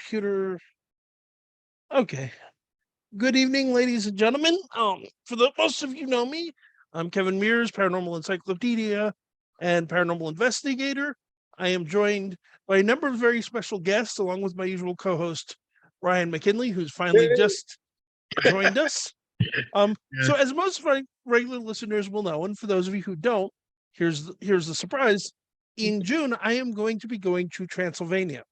computer. Okay. Good evening, ladies and gentlemen. For the most of you know me, I'm Kevin Mears, Paranormal Encyclopedia and Paranormal Investigator. I am joined by a number of very special guests, along with my usual co-host, Brian McKinley, who's finally just joined us. So as most of our regular listeners will know, and for those of you who don't, here's the surprise. In June, I am going to be going to Transylvania.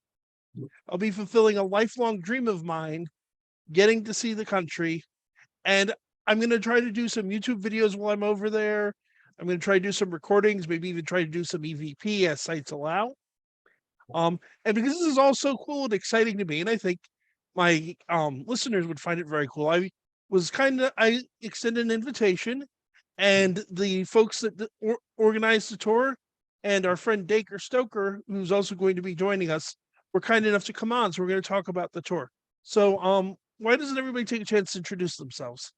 I'll be fulfilling a lifelong dream of mine, getting to see the country, and I'm going to try to do some YouTube videos while I'm over there. I'm going to try to do some recordings, maybe even try to do some EVP as sites allow. And because this is all so cool and exciting to me, and I think my listeners would find it very cool, I extended an invitation, and the folks that organized the tour and our friend Dacre Stoker, who's also going to be joining us, were kind enough to come on. So we're going to talk about the tour. So why doesn't everybody take a chance to introduce themselves?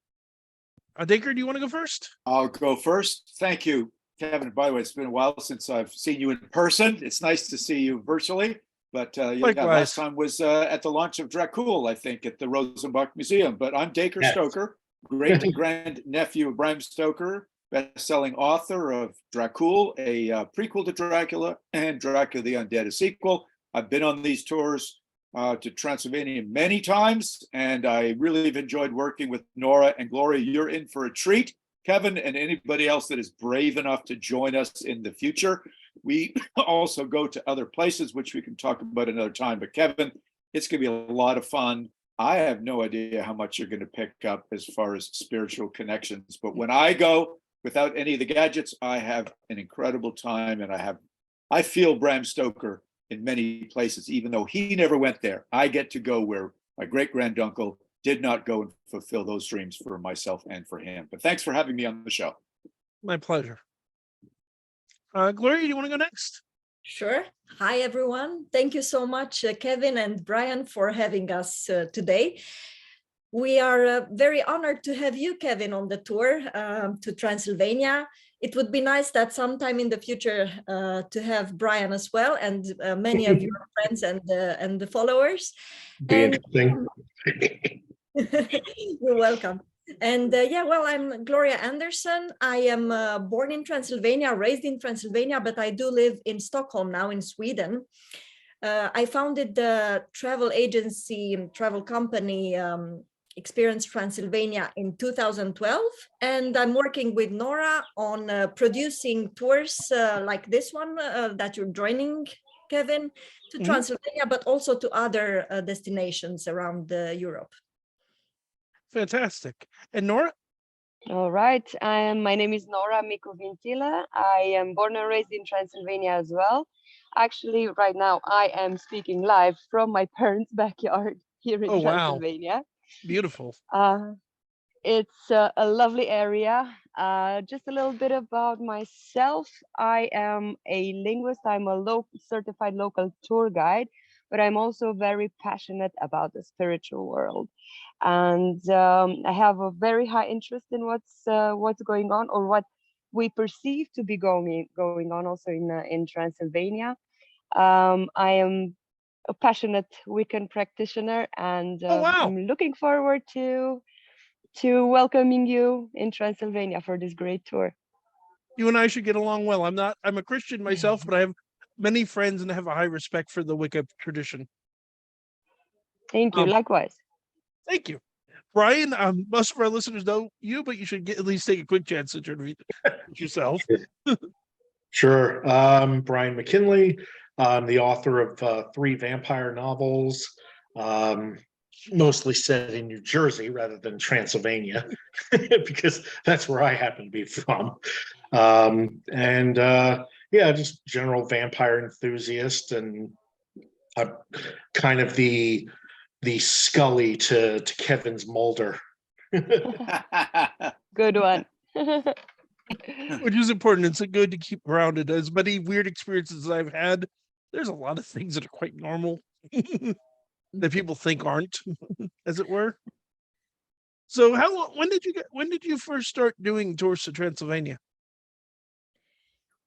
Dacre, do you want to go first? I'll go first. Thank you, Kevin. By the way, it's been a while since I've seen you in person. It's nice to see you virtually. But last time was at the launch of Dacre, I think, at the Rosenbach Museum. But I'm Dacre Stoker, great-grand-nephew of Bram Stoker, best-selling author of Dacre, a prequel to Dracula, and Dracula the Undead, a sequel. I've been on these tours to Transylvania many times, and I really have enjoyed working with Nora and Gloria. You're in for a treat, Kevin, and anybody else that is brave enough to join us in the future. We also go to other places, which we can talk about another time. But Kevin, it's going to be a lot of fun. I have no idea how much you're going to pick up as far as spiritual connections. But when I go without any of the gadgets, I have an incredible time, and I feel Bram Stoker in many places, even though he never went there. I get to go where my great-granduncle did not go and fulfill those dreams for myself and for him. But thanks for having me on the show. My pleasure. Gloria, do you want to go next? Sure. Hi, everyone. Thank you so much, Kevin and Brian, for having us today. We are very honored to have you, Kevin, on the tour to Transylvania. It would be nice that sometime in the future to have Brian as well, and many of your friends and the followers. Interesting. You're welcome. And I'm Gloria Anderson. I am born in Transylvania, raised in Transylvania, but I do live in Stockholm now in Sweden. I founded the travel agency, travel company, Experience Transylvania in 2012, and I'm working with Nora on producing tours like this one that you're joining, Kevin, to Transylvania, but also to other destinations around Europe. Fantastic. And Nora? All right. My name is Nora Mikko-Vintila. I am born and raised in Transylvania as well. Actually, right now, I am speaking live from my parents' backyard here in Transylvania. Wow. Beautiful. It's a lovely area. Just a little bit about myself. I am a linguist. I'm a certified local tour guide, but I'm also very passionate about the spiritual world. And I have a very high interest in what's going on, or what we perceive to be going on also in Transylvania. I am a passionate Wiccan practitioner, and I'm looking forward to welcoming you in Transylvania for this great tour. You and I should get along well. I'm a Christian myself, but I have many friends and I have a high respect for the Wicca tradition. Thank you. Likewise. Thank you. Brian, most of our listeners know you, but you should at least take a quick chance to introduce yourself. Sure. Brian McKinley. I'm the author of 3 vampire novels, mostly set in New Jersey rather than Transylvania, because that's where I happen to be from. Just general vampire enthusiast, and I'm kind of the Scully to Kevin's Mulder. Good one. Which is important. It's good to keep grounded. As many weird experiences as I've had, there's a lot of things that are quite normal that people think aren't, as it were. So when did you first start doing tours to Transylvania?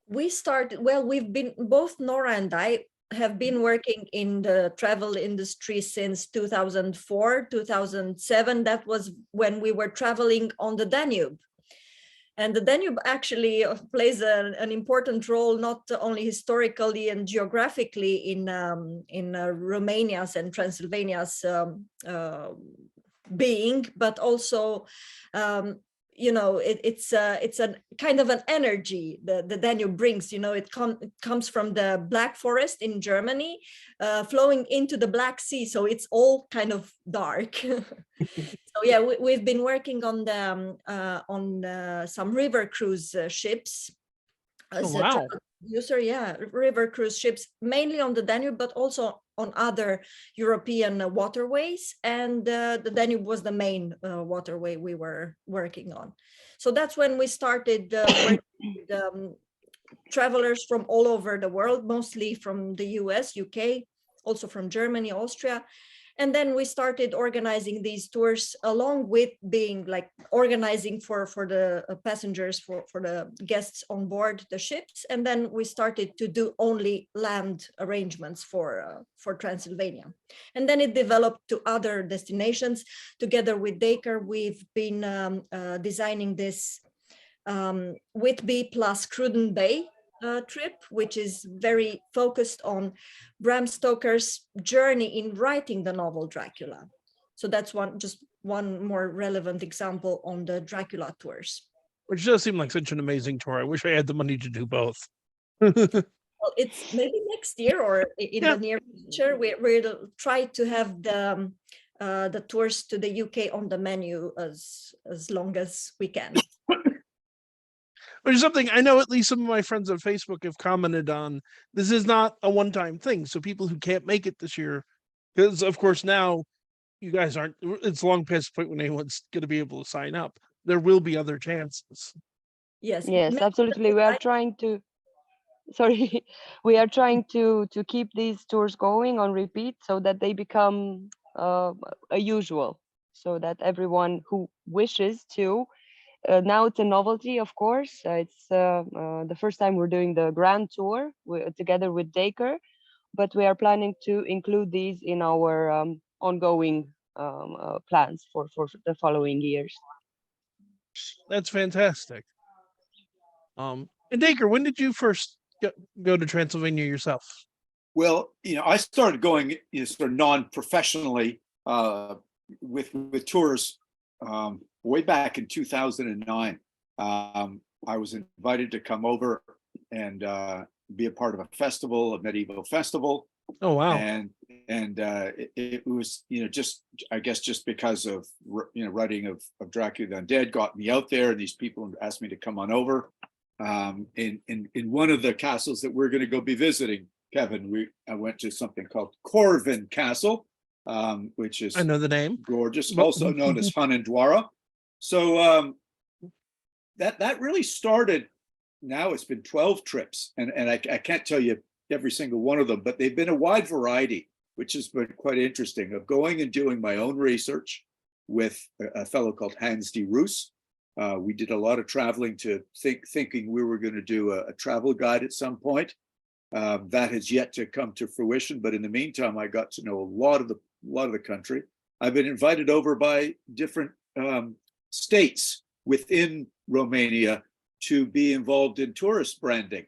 We've been, both Nora and I, have been working in the travel industry since 2004, 2007. That was when we were traveling on the Danube. And the Danube actually plays an important role, not only historically and geographically in Romania's and Transylvania's being, but also, it's a kind of an energy the Danube brings. It comes from the Black Forest in Germany, flowing into the Black Sea, so it's all kind of dark. So yeah, we've been working on some river cruise ships as a travel user. Yeah, river cruise ships, mainly on the Danube, but also on other European waterways. And the Danube was the main waterway we were working on. So that's when we started working with travelers from all over the world, mostly from the US, UK, also from Germany, Austria. And then we started organizing these tours, along with being like organizing for the passengers, for the guests on board the ships. And then we started to do only land arrangements for Transylvania. And then it developed to other destinations. Together with Dacre, we've been designing this Whitby plus Cruden Bay trip, which is very focused on Bram Stoker's journey in writing the novel Dracula. So that's just one more relevant example on the Dracula tours. Which does seem like such an amazing tour. I wish I had the money to do both. Well, it's maybe next year or in the near future. We'll try to have the tours to the UK on the menu as long as we can. Which is something I know at least some of my friends on Facebook have commented on. This is not a one-time thing. So people who can't make it this year, because of course now you guys aren't, it's long past the point when anyone's going to be able to sign up. There will be other chances. Yes, absolutely. We are trying to, we are trying to keep these tours going on repeat so that they become a usual, so that everyone who wishes to. Now it's a novelty, of course. It's the first time we're doing the grand tour together with Dacre, but we are planning to include these in our ongoing plans for the following years. That's fantastic. And Dacre, when did you first go to Transylvania yourself? Well, I started going sort of non-professionally with tours way back in 2009. I was invited to come over and be a part of a festival, a medieval festival. Oh wow! And it was just because of writing of Dracula the Undead got me out there, and these people asked me to come on over. In one of the castles that we're going to go be visiting, Kevin, I went to something called Corvin Castle, which is, I know the name, gorgeous, also known as Hanandwara. So that really started. Now it's been 12 trips, and I can't tell you every single one of them, but they've been a wide variety, which has been quite interesting, of going and doing my own research with a fellow called Hans de Roos. We did a lot of traveling to thinking we were going to do a travel guide at some point. That has yet to come to fruition, but in the meantime, I got to know a lot of the country. I've been invited over by different states within Romania to be involved in tourist branding,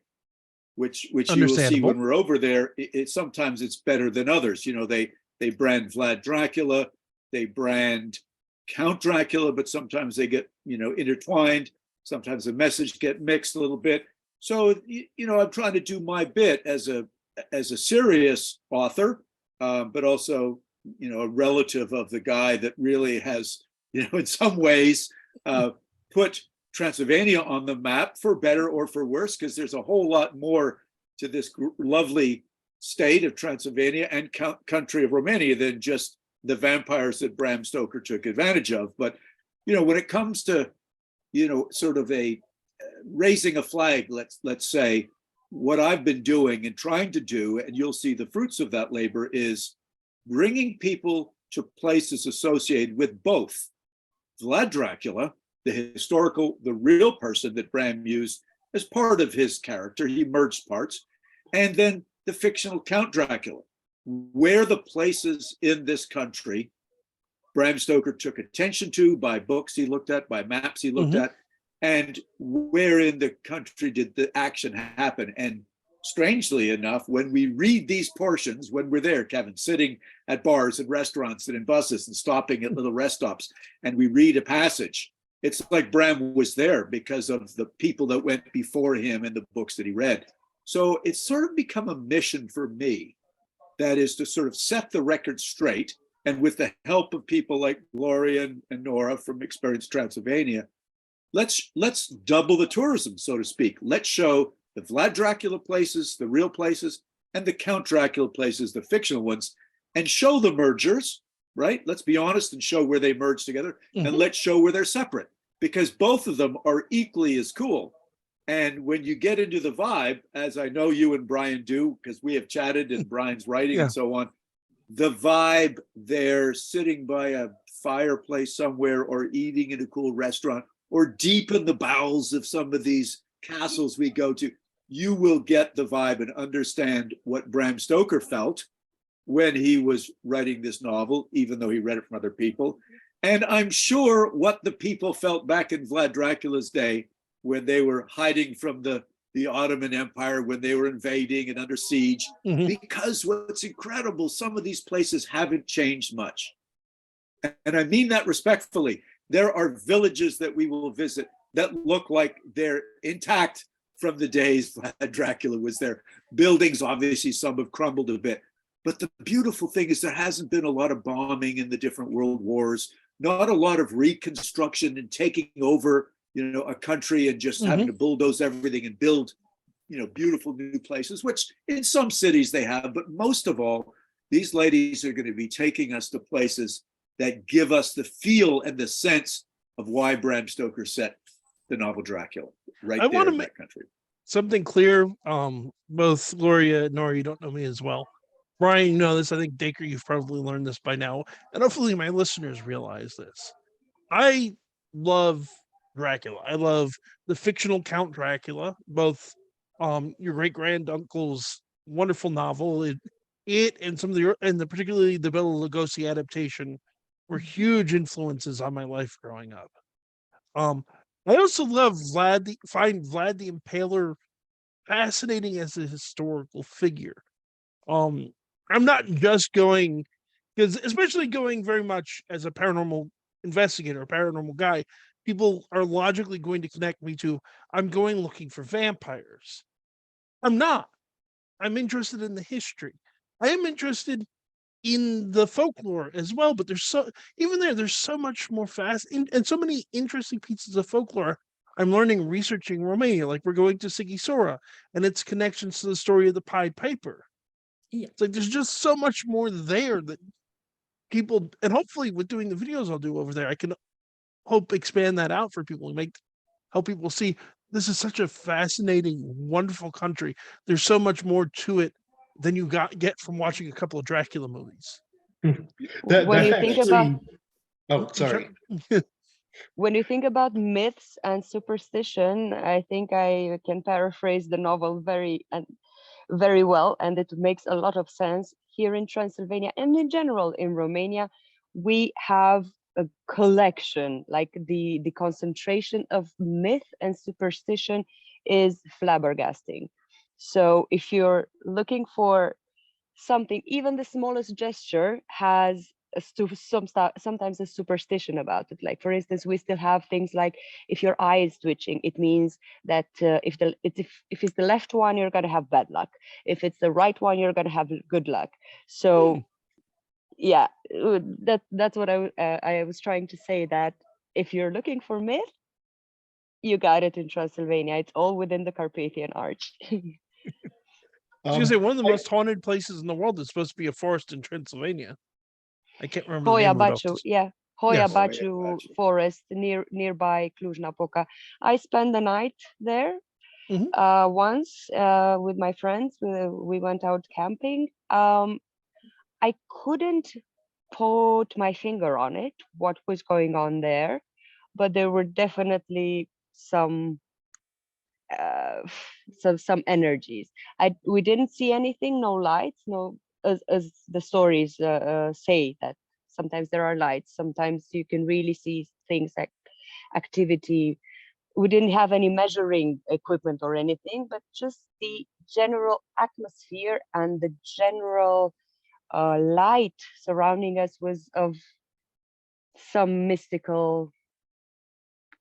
which you will see when we're over there. Sometimes it's better than others. They brand Vlad Dracula, they brand Count Dracula, but sometimes they get intertwined. Sometimes the message get mixed a little bit. So I'm trying to do my bit as a serious author, but also a relative of the guy that really has in some ways put Transylvania on the map, for better or for worse, because there's a whole lot more to this lovely state of Transylvania and country of Romania than just the vampires that Bram Stoker took advantage of. But when it comes to sort of a raising a flag, let's say, what I've been doing and trying to do, and you'll see the fruits of that labor, is bringing people to places associated with both Vlad Dracula, the real person that Bram used as part of his character. He merged parts. And then the fictional Count Dracula, where the places in this country Bram Stoker took attention to by books he looked at, by maps he looked at, and where in the country did the action happen. And strangely enough, when we read these portions, when we're there, Kevin, sitting at bars and restaurants and in buses and stopping at little rest stops, and we read a passage, it's like Bram was there because of the people that went before him and the books that he read. So it's sort of become a mission for me, that is to sort of set the record straight. And with the help of people like Gloria and Nora from Experience Transylvania, let's double the tourism, so to speak. Let's show the Vlad Dracula places, the real places, and the Count Dracula places, the fictional ones, and show the mergers, right? Let's be honest and show where they merge together, and let's show where they're separate, because both of them are equally as cool. And when you get into the vibe, as I know you and Brian do, because we have chatted and Brian's writing and so on, the vibe there, sitting by a fireplace somewhere or eating in a cool restaurant or deep in the bowels of some of these castles we go to, you will get the vibe and understand what Bram Stoker felt when he was writing this novel, even though he read it from other people. And I'm sure what the people felt back in Vlad Dracula's day when they were hiding from the Ottoman Empire, when they were invading and under siege, because what's incredible, some of these places haven't changed much. And I mean that respectfully. There are villages that we will visit that look like they're intact from the days Vlad Dracula was there. Buildings, obviously, some have crumbled a bit. But the beautiful thing is there hasn't been a lot of bombing in the different world wars, not a lot of reconstruction and taking over, a country and just having to bulldoze everything and build, beautiful new places, which in some cities they have. But most of all, these ladies are going to be taking us to places that give us the feel and the sense of why Bram Stoker set the novel Dracula right there in that country. Something clear. Both Gloria and Nora, you don't know me as well. Brian, you know this. I think Dacre, you've probably learned this by now, and hopefully my listeners realize this. I love Dracula. I love the fictional Count Dracula, both your great granduncle's wonderful novel, it and some of the particularly the Bela Lugosi adaptation were huge influences on my life growing up. I also love find Vlad the Impaler fascinating as a historical figure. I'm not just going, because especially going very much as a paranormal investigator, a paranormal guy, people are logically going to connect me to, I'm going looking for vampires. I'm not. I'm interested in the history. I am interested in the folklore as well, but there's so much more and so many interesting pieces of folklore I'm learning researching Romania. Like we're going to Sighisoara and its connections to the story of the Pied Piper. Yeah. It's like there's just so much more there that people, and hopefully with doing the videos I'll do over there, I can hope expand that out for people and help people see this is such a fascinating, wonderful country. There's so much more to it than you get from watching a couple of Dracula movies. When you think about when you think about myths and superstition, I think I can paraphrase the novel very well, and it makes a lot of sense. Here in Transylvania and in general in Romania, we have a collection, like the concentration of myth and superstition is flabbergasting. So if you're looking for something, even the smallest gesture has sometimes a superstition about it. Like for instance, we still have things like if your eye is twitching, it means that if it's the left one, you're going to have bad luck. If it's the right one, you're going to have good luck. So yeah, that's what I was trying to say, that if you're looking for myth, you got it in Transylvania. It's all within the Carpathian Arch. I was going to say, one of the most haunted places in the world is supposed to be a forest in Transylvania. I can't remember the name of it. Hoia Baciu forest nearby Cluj-Napoca. I spent the night there once with my friends. We went out camping. I couldn't put my finger on it, what was going on there, but there were definitely some some energies. We didn't see anything, no lights, no, as the stories say that sometimes there are lights, sometimes you can really see things like activity. We didn't have any measuring equipment or anything, but just the general atmosphere and the general light surrounding us was of some mystical,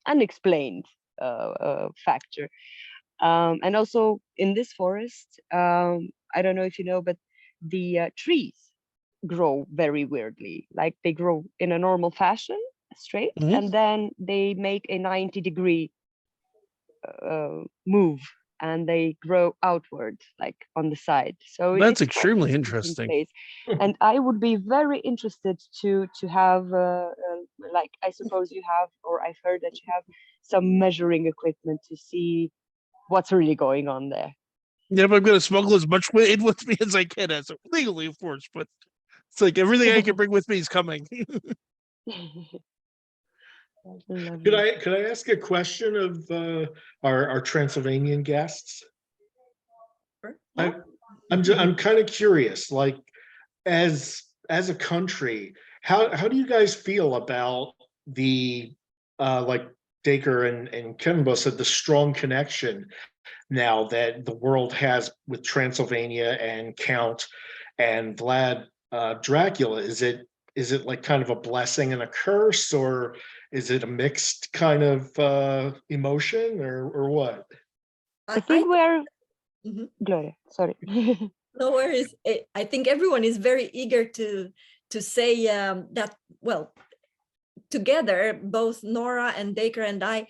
unexplained factor. And also in this forest, I don't know if you know, but the trees grow very weirdly. Like they grow in a normal fashion, straight, Mhm. and then they make a 90-degree move, and they grow outward, like on the side. So That's it's quite extremely an interesting. place. And I would be very interested to have, like I suppose you have, or I've heard that you have some measuring equipment to see what's really going on there. Yeah, but I'm going to smuggle as much in with me as I can, as legally, of course. But it's like everything I can bring with me is coming. Could I ask a question of our Transylvanian guests? I'm kind of curious, like as a country, how do you guys feel about the like Dacre and Kevinm said, the strong connection now that the world has with Transylvania and Count and Vlad Dracula? Is it like kind of a blessing and a curse, or is it a mixed kind of emotion, or what? I think we're Mhm. Gloria, sorry. No worries. I think everyone is very eager to say that, well, together, both Nora and Dacre and I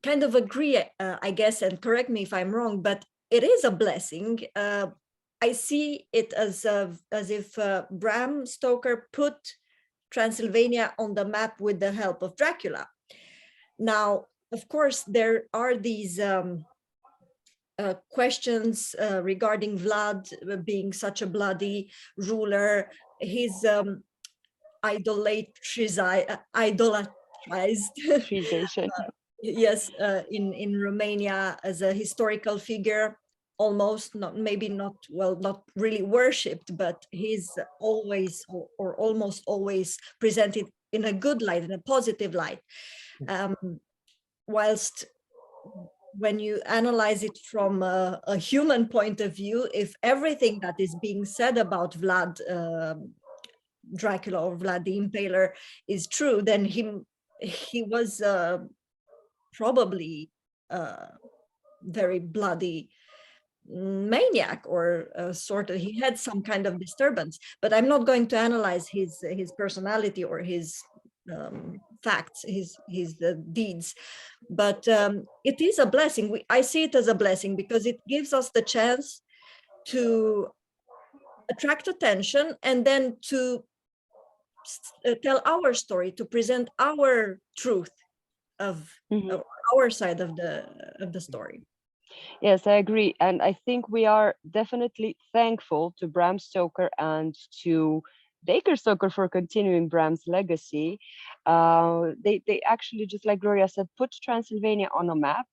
kind of agree, I guess, and correct me if I'm wrong, but it is a blessing. I see it as if Bram Stoker put Transylvania on the map with the help of Dracula. Now, of course, there are these questions regarding Vlad being such a bloody ruler, his idolatrized Treasation. yes, in Romania as a historical figure, almost not, maybe not, well, not really worshipped, but he's always or almost always presented in a good light, in a positive light. Whilst when you analyze it from a human point of view, if everything that is being said about Vlad Dracula or Vlad the Impaler is true, then he was probably very bloody maniac, or sort of, he had some kind of disturbance. But I'm not going to analyze his personality or his facts, his deeds. But it is a blessing. I see it as a blessing because it gives us the chance to attract attention and then to tell our story, to present our truth of our side of the story. Yes, I agree. And I think we are definitely thankful to Bram Stoker and to Dacre Stoker for continuing Bram's legacy. They actually, just like Gloria said, put Transylvania on a map.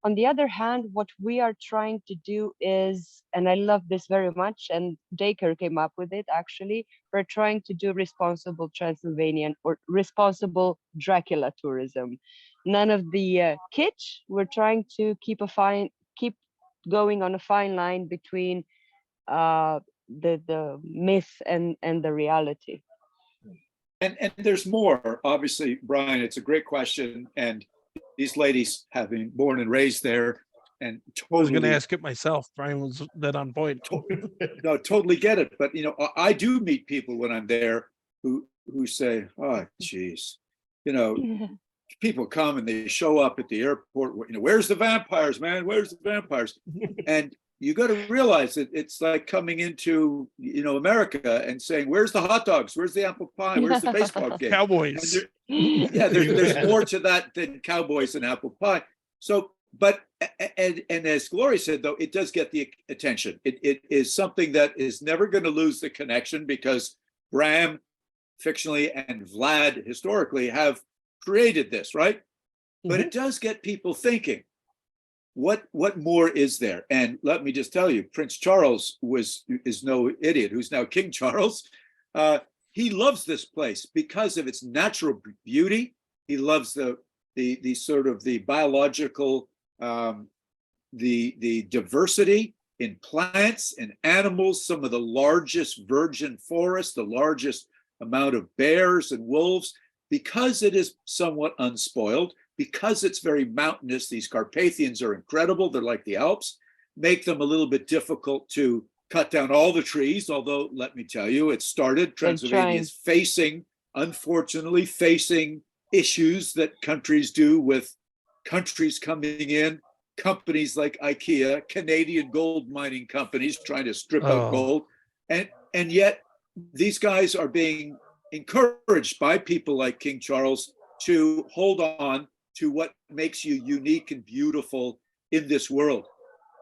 On the other hand, what we are trying to do is, and I love this very much, and Dacre came up with it actually, we're trying to do responsible Transylvanian or responsible Dracula tourism. None of the kitsch. We're trying to keep going on a fine line between the myth and the reality. And there's more. Obviously, Brian, it's a great question. And these ladies, having born and raised there, and totally, I was going to ask it myself. Brian was that on point. No, totally get it. But I do meet people when I'm there who say, "Oh, geez," people come and they show up at the airport. Where's the vampires, man? Where's the vampires? And you got to realize that it's like coming into America and saying, "Where's the hot dogs? Where's the apple pie? Where's the baseball game?" Cowboys. There's more to that than cowboys and apple pie. So, but and as Gloria said, though, it does get the attention. It is something that is never going to lose the connection because Bram, fictionally, and Vlad, historically, have created this, right? But it does get people thinking. what more is there? And let me just tell you, Prince Charles is no idiot, who's now King Charles. He loves this place because of its natural beauty. He loves the sort of the biological, the diversity in plants and animals, some of the largest virgin forests, the largest amount of bears and wolves, because it is somewhat unspoiled, because it's very mountainous. These Carpathians are incredible. They're like the Alps, make them a little bit difficult to cut down all the trees. Although, let me tell you, it started, Transylvania is unfortunately facing issues that countries do with countries coming in, companies like IKEA, Canadian gold mining companies trying to strip out gold. And yet these guys are being encouraged by people like King Charles to hold on to what makes you unique and beautiful in this world.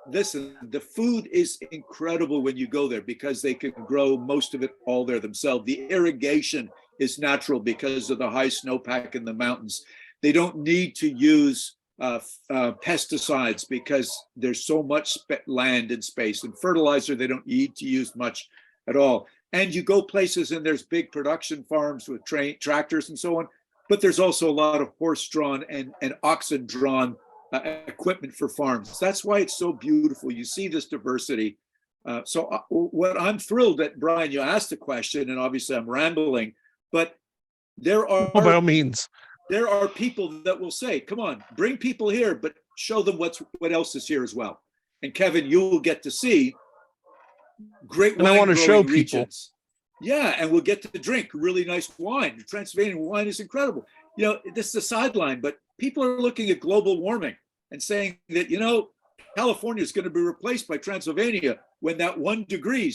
Listen, the food is incredible when you go there because they can grow most of it all there themselves. The irrigation is natural because of the high snowpack in the mountains. They don't need to use pesticides because there's so much land and space, and fertilizer they don't need to use much at all. And you go places and there's big production farms with tractors and so on, but there's also a lot of horse-drawn and oxen-drawn equipment for farms. That's why it's so beautiful. You see this diversity. What I'm thrilled that, Brian, you asked the question, and obviously I'm rambling, but there are, by all means, there are people that will say, come on, bring people here, but show them what else is here as well. And Kevin, you will get to see great wine. And I want to show regions. People. Yeah, and we'll get to drink really nice wine. The Transylvanian wine is incredible. You know, this is a sideline, but people are looking at global warming and saying that, you know, California is going to be replaced by Transylvania when that 1 degree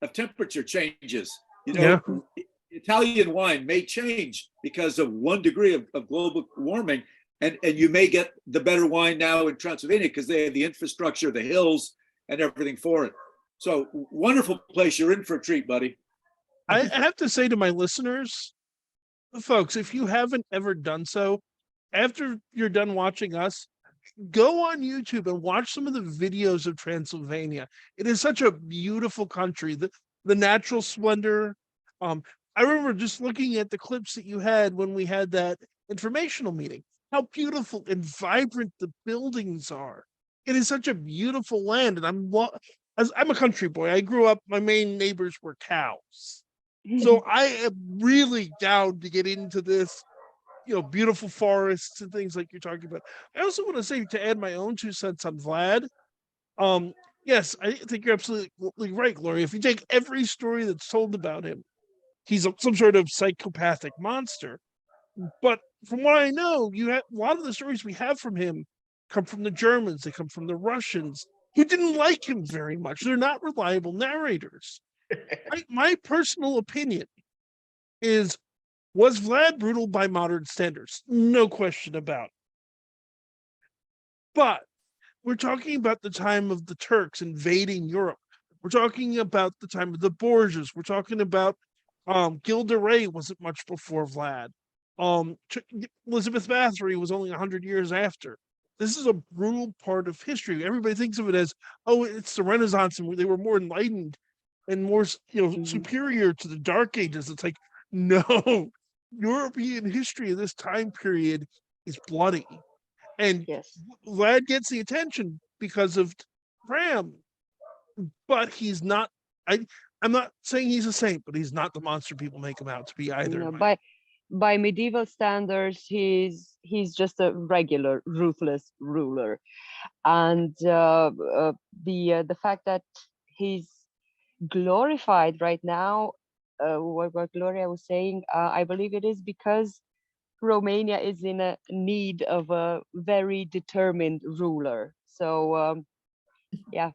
of temperature changes. You know, Italian wine may change because of 1 degree of global warming. And you may get the better wine now in Transylvania because they have the infrastructure, the hills, and everything for it. So wonderful place. You're in for a treat, buddy. I have to say to my listeners, folks, if you haven't ever done so, after you're done watching us, go on YouTube and watch some of the videos of Transylvania. It is such a beautiful country. The natural splendor. I remember just looking at the clips that you had when we had that informational meeting, how beautiful and vibrant the buildings are. It is such a beautiful land. And I'm a country boy. I grew up, my main neighbors were cows. So I am really down to get into this, you know, beautiful forests and things like you're talking about. I also want to say, to add my own 2 cents on Vlad. Yes, I think you're absolutely right, Gloria. If you take every story that's told about him, he's some sort of psychopathic monster. But from what I know, a lot of the stories we have from him come from the Germans. They come from the Russians, who didn't like him very much. They're not reliable narrators. My personal opinion is, was Vlad brutal by modern standards? No question about it. But we're talking about the time of the Turks invading Europe. We're talking about the time of the Borgias. We're talking about Gilda Ray wasn't much before Vlad. Elizabeth Bathory was only 100 years after. This is a brutal part of history. Everybody thinks of it as, oh, it's the Renaissance and they were more enlightened and more, superior to the Dark Ages. It's like, no, European history of this time period is bloody. And Vlad gets the attention because of Bram, but he's not, I'm not saying he's a saint, but he's not the monster people make him out to be either. No, by medieval standards, he's just a regular ruthless ruler. And the fact that he's glorified right now, what Gloria was saying, I believe it is because Romania is in a need of a very determined ruler. So yeah,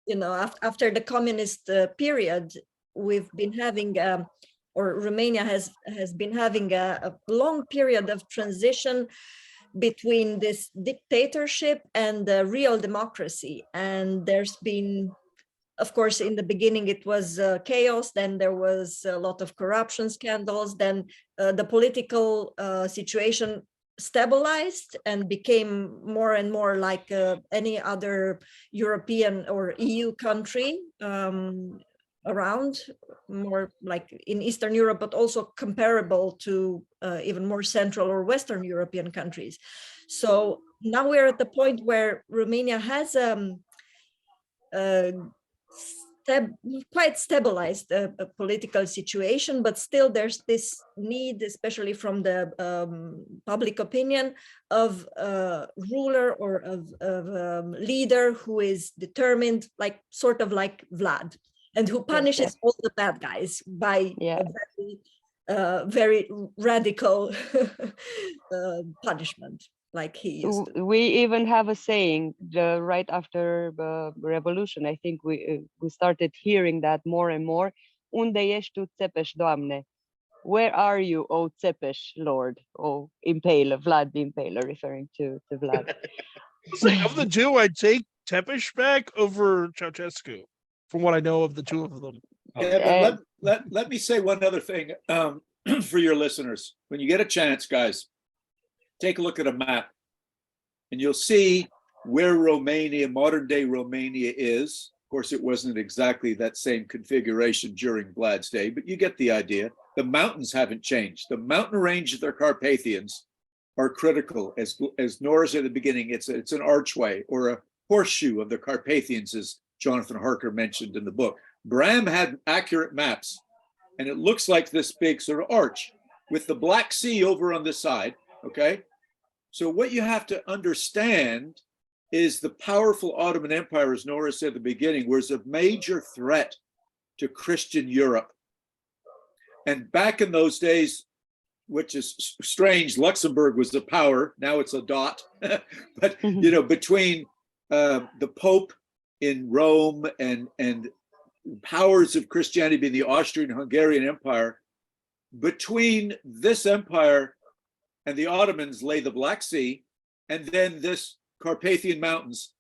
you know, after the communist period, we've been having or Romania has been having a long period of transition between this dictatorship and the real democracy. And there's been, of course, in the beginning, it was chaos. Then there was a lot of corruption scandals. Then the political situation stabilized and became more and more like any other European or EU country around, more like in Eastern Europe, but also comparable to even more Central or Western European countries. So now we're at the point where Romania has quite stabilized political situation, but still there's this need, especially from the public opinion, of a ruler or of leader who is determined, like sort of like Vlad, and who punishes all the bad guys by a very radical punishment, like he used to. We even have a saying right after the revolution. I think we started hearing that more and more. Unde ești tu, Țepeș, Doamne? Where are you, O Țepeș, Lord? O Impaler, Vlad the Impaler, referring to Vlad. Of the two, I'd take Tepesh back over Ceausescu, from what I know of the two of them. Yeah, but let me say one other thing for your listeners. When you get a chance, guys, take a look at a map and you'll see where Romania, modern day Romania is. Of course, it wasn't exactly that same configuration during Vlad's day, but you get the idea. The mountains haven't changed. The mountain range of the Carpathians are critical. As Nora said at the beginning, it's an archway or a horseshoe of the Carpathians, as Jonathan Harker mentioned in the book. Bram had accurate maps, and it looks like this big sort of arch with the Black Sea over on this side, okay? So what you have to understand is the powerful Ottoman Empire, as Nora said at the beginning, was a major threat to Christian Europe. And back in those days, which is strange, Luxembourg was a power, now it's a dot. But, you know, between the Pope in Rome and powers of Christianity being the Austrian-Hungarian Empire, between this empire and the Ottomans lay the Black Sea, and then this Carpathian Mountains,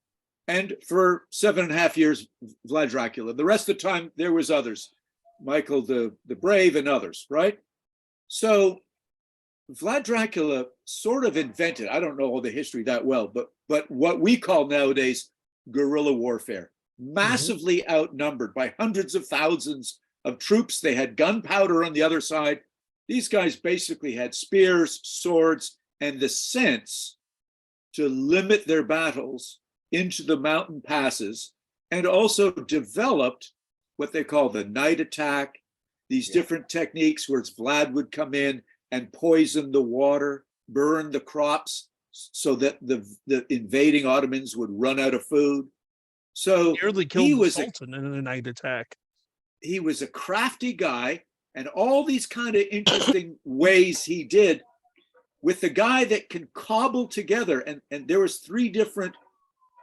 and for 7.5 years, Vlad Dracula. The rest of the time, there was others, Michael the Brave and others, right? So Vlad Dracula sort of invented, I don't know all the history that well, but what we call nowadays guerrilla warfare, massively outnumbered by hundreds of thousands of troops. They had gunpowder on the other side. These guys basically had spears, swords, and the sense to limit their battles into the mountain passes, and also developed what they call the night attack, these different techniques where Vlad would come in and poison the water, burn the crops so that the invading Ottomans would run out of food. So nearly killed the Sultan in a night attack. He was a crafty guy, and all these kind of interesting ways he did with the guy that can cobble together. And there was 3 different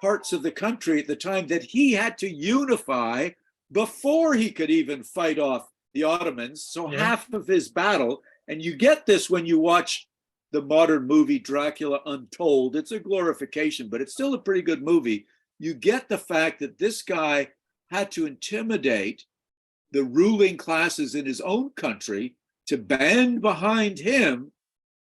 parts of the country at the time that he had to unify before he could even fight off the Ottomans. So half of his battle, and you get this when you watch the modern movie Dracula Untold. It's a glorification, but it's still a pretty good movie. You get the fact that this guy had to intimidate the ruling classes in his own country to band behind him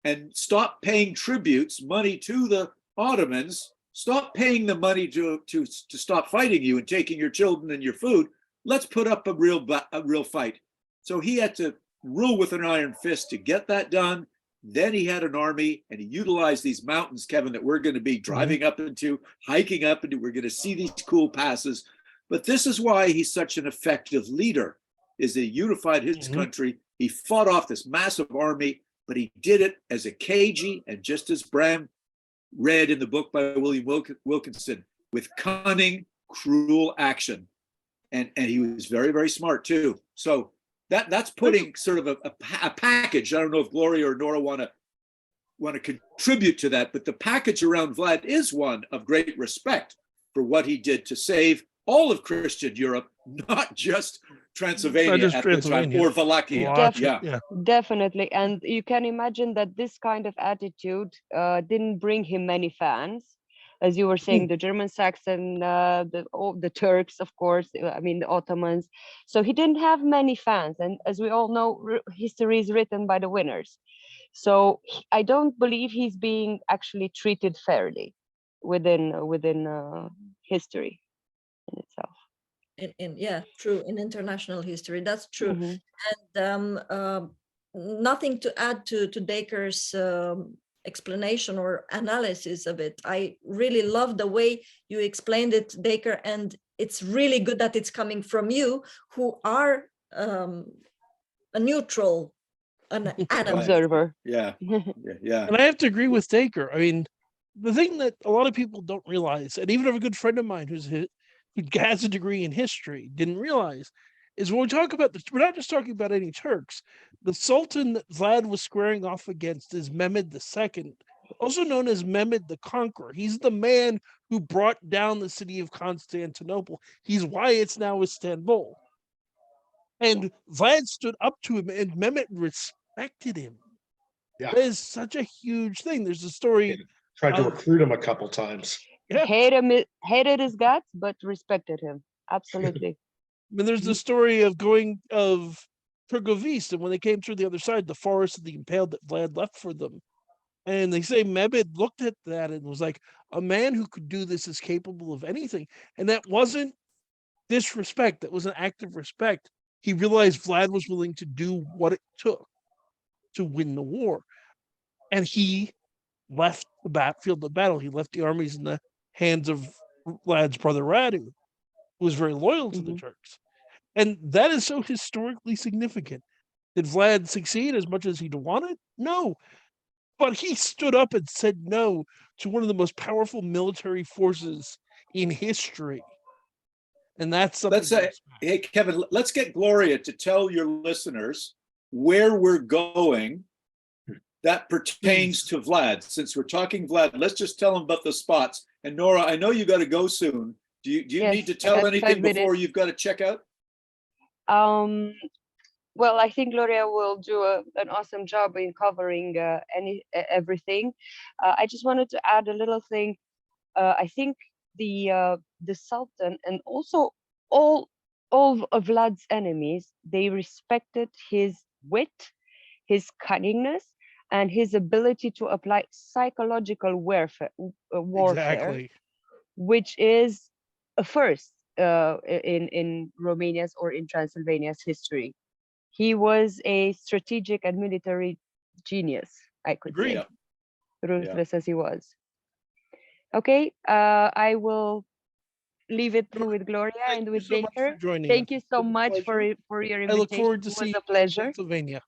and stop paying tributes, money to the Ottomans, stop paying the money to stop fighting you and taking your children and your food. Let's put up a real fight. So he had to rule with an iron fist to get that done. Then he had an army, and he utilized these mountains, Kevin, that we're going to be driving up into, hiking up into. We're going to see these cool passes. But this is why he's such an effective leader, is he unified his country. He fought off this massive army, but he did it as a cagey, and just as Bram read in the book by William Wilkinson, with cunning, cruel action. And he was very, very smart too. So that's putting sort of a package. I don't know if Gloria or Nora want to contribute to that, but the package around Vlad is one of great respect for what he did to save all of Christian Europe, not just Transylvania at the time, or Wallachia. Definitely. And you can imagine that this kind of attitude didn't bring him many fans. as you were saying, the German Saxon, the Turks, of course, I mean, the Ottomans. So he didn't have many fans. And as we all know, history is written by the winners. So I don't believe he's being actually treated fairly within history in itself. Yeah, true, in international history, that's true. Mhm. And nothing to add to Dacre's explanation or analysis of it. I really love the way you explained it, Dacre, and it's really good that it's coming from you, who are a neutral, an Observer. Yeah, yeah. And I have to agree with Dacre. I mean, the thing that a lot of people don't realize, and even a good friend of mine who has a degree in history didn't realize, is when we talk about we're not just talking about any Turks. The Sultan that Vlad was squaring off against is Mehmed II, also known as Mehmed the Conqueror. He's the man who brought down the city of Constantinople. He's why it's now Istanbul. And Vlad stood up to him, and Mehmet respected him. Yeah. That is such a huge thing. There's a story. Tried to recruit him a couple times. Yeah. Hated his guts, but respected him. Absolutely. I mean, there's the story of Turgovist, and when they came through the other side, the forest of the impaled that Vlad left for them. And they say Mehmed looked at that and was like, a man who could do this is capable of anything. And that wasn't disrespect. That was an act of respect. He realized Vlad was willing to do what it took to win the war. And he left the field of battle. He left the armies in the hands of Vlad's brother Radu, who was very loyal to the Turks. And that is so historically significant. Did Vlad succeed as much as he'd wanted? No. But he stood up and said no to one of the most powerful military forces in history. And that's something. Hey, Kevin, let's get Gloria to tell your listeners where we're going that pertains to Vlad. Since we're talking Vlad, let's just tell them about the spots. And Nora, I know you got to go soon. Do you need to tell anything before you've got to check out? Well, I think Gloria will do an awesome job in covering everything. I just wanted to add a little thing. I think the Sultan and also all of Vlad's enemies, they respected his wit, his cunningness, and his ability to apply psychological warfare, Exactly. which is a first in Romania's or in Transylvania's history. He was a strategic and military genius, I could say, ruthless as he was. Okay, I will leave it with Gloria and with Dacre. Thank you so much for your invitation. I look forward to seeing you in Pennsylvania.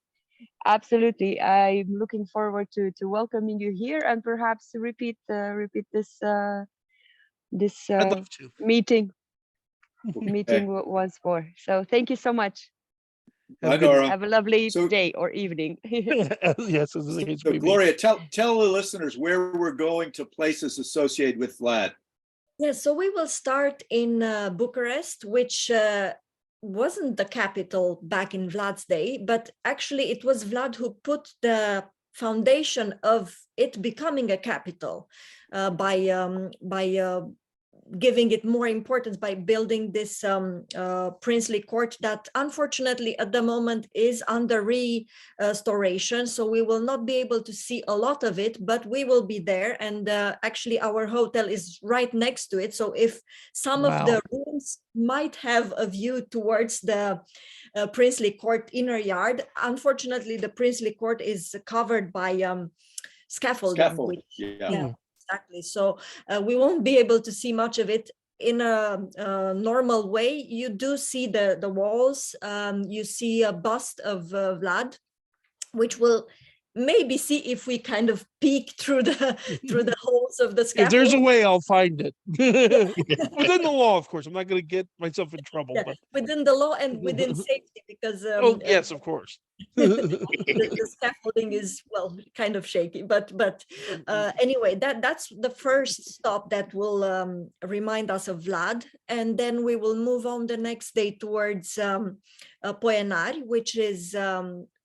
Absolutely, I'm looking forward to welcoming you here and perhaps repeat this meeting once more. So thank you so much. Have a lovely day or evening. Yes, so Gloria, tell the listeners where we're going to places associated with Vlad. Yes, so we will start in Bucharest, which wasn't the capital back in Vlad's day, but actually it was Vlad who put the foundation of it becoming a capital by giving it more importance by building this princely court that unfortunately at the moment is under restoration. So we will not be able to see a lot of it, but we will be there. And actually our hotel is right next to it. So if some of the rooms might have a view towards the princely court inner yard, unfortunately the princely court is covered by scaffolding. Exactly. So we won't be able to see much of it in a normal way. You do see the walls. You see a bust of Vlad, which will maybe see if we kind of peek through the holes of the scaffold. If there's a way, I'll find it. Within the law, of course. I'm not going to get myself in trouble. But within the law and within safety, because yes, of course. the scaffolding is kind of shaky, but anyway, that's the first stop that will remind us of Vlad, and then we will move on the next day towards Poenari, which is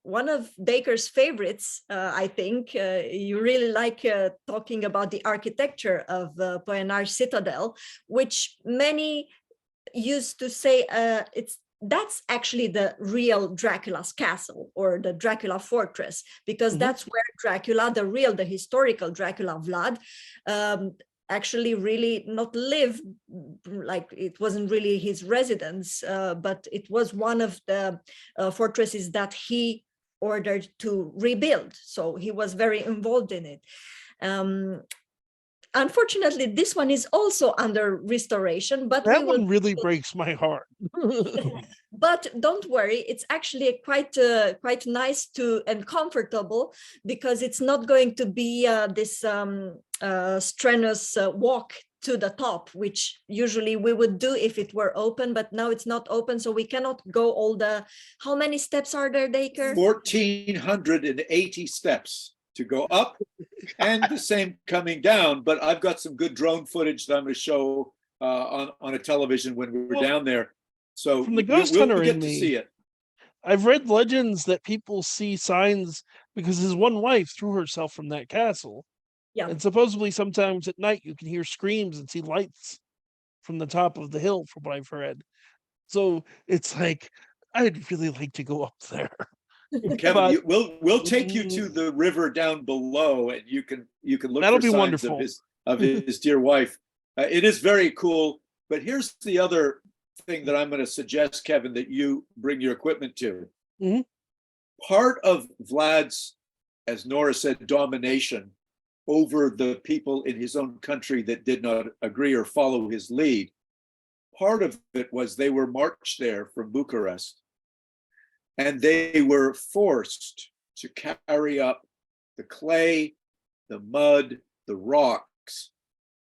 one of Dacre's favorites. I think you really like talking about the architecture of Pioneer Citadel, which many used to say that's actually the real Dracula's castle or the Dracula fortress, because that's where Dracula, the historical Dracula Vlad, actually really not live, like it wasn't really his residence, but it was one of the fortresses that he ordered to rebuild. So he was very involved in it. Unfortunately, this one is also under restoration, but that one really breaks my heart. But don't worry, it's actually quite nice and comfortable, because it's not going to be this strenuous walk to the top, which usually we would do if it were open, but now it's not open, so we cannot go all the, how many steps are there, Dacre? 1,480 steps to go up, and the same coming down. But I've got some good drone footage that I'm going to show on a television when we're down there. So from the ghost hunter get in to me, see it. I've read legends that people see signs because his one wife threw herself from that castle. Yeah. And supposedly sometimes at night you can hear screams and see lights from the top of the hill, from what I've read. So it's like, I'd really like to go up there. Kevin, we'll take you to the river down below, and you can look that'll for be signs wonderful. of his dear wife. It is very cool. But here's the other thing that I'm going to suggest, Kevin, that you bring your equipment to. Part of Vlad's, as Nora said, domination over the people in his own country that did not agree or follow his lead, part of it was they were marched there from Bucharest, and they were forced to carry up the clay, the mud, the rocks,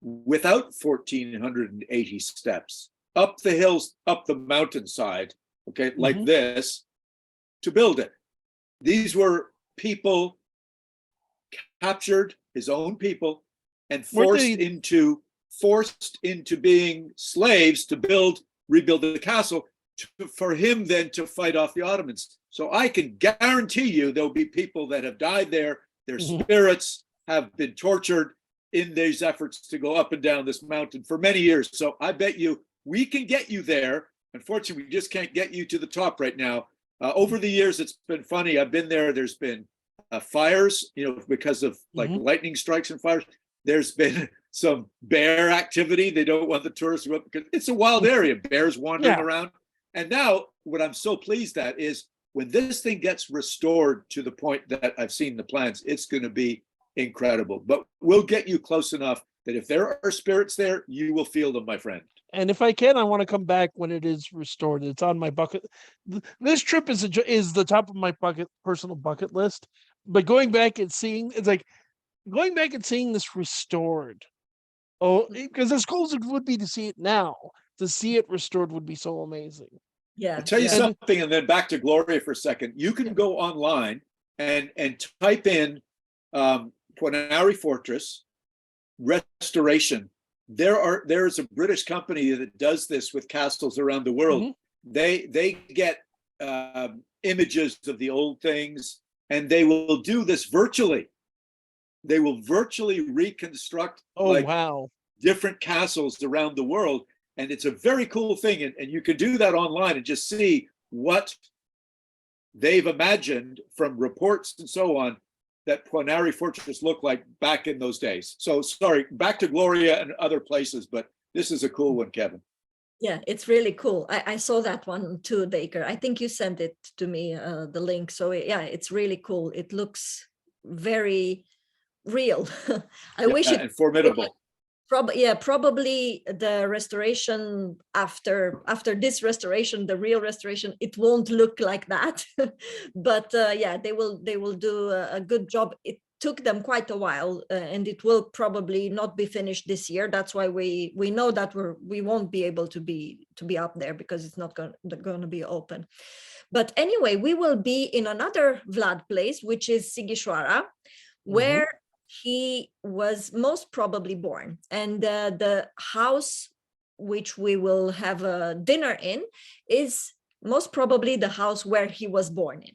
without 1,480 steps, up the hills, up the mountainside, okay, like this, to build it. These were people captured, his own people, and forced into being slaves to rebuild the castle, for him then to fight off the Ottomans. So I can guarantee you there'll be people that have died there. Their spirits have been tortured in these efforts to go up and down this mountain for many years. So I bet you we can get you there. Unfortunately, we just can't get you to the top right now. Over the years, it's been funny. I've been there. There's been fires, because of like lightning strikes and fires. There's been some bear activity. They don't want the tourists to go up because it's a wild area. Bears wandering around. And now what I'm so pleased at is when this thing gets restored to the point that I've seen the plans, it's going to be incredible. But we'll get you close enough that if there are spirits there, you will feel them, my friend. And if I can, I want to come back when it is restored. It's on my bucket. This trip is the top of my personal bucket list. But going back and seeing, this restored. Oh, because as cool as it would be to see it now, to see it restored would be so amazing. Yeah. I'll tell you something, and then back to Gloria for a second. You can go online and type in Pioneer Fortress restoration. There is a British company that does this with castles around the world. They get images of the old things, and they will do this virtually. They will virtually reconstruct different castles around the world. And it's a very cool thing. And you can do that online and just see what they've imagined from reports and so on that Pioneer Fortress looked like back in those days. So sorry, back to Gloria and other places, but this is a cool one, Kevin. Yeah, it's really cool. I saw that one too, Dacre. I think you sent it to me, the link. So yeah, it's really cool. It looks very real. I wish it and formidable. Probably the restoration after this restoration, the real restoration, it won't look like that. But they will do a good job. It took them quite a while, and it will probably not be finished this year. That's why we know that we won't be able to be up there, because it's not going to be open. But anyway, we will be in another Vlad place, which is Sighișoara, where he was most probably born. And the house which we will have a dinner in is most probably the house where he was born in.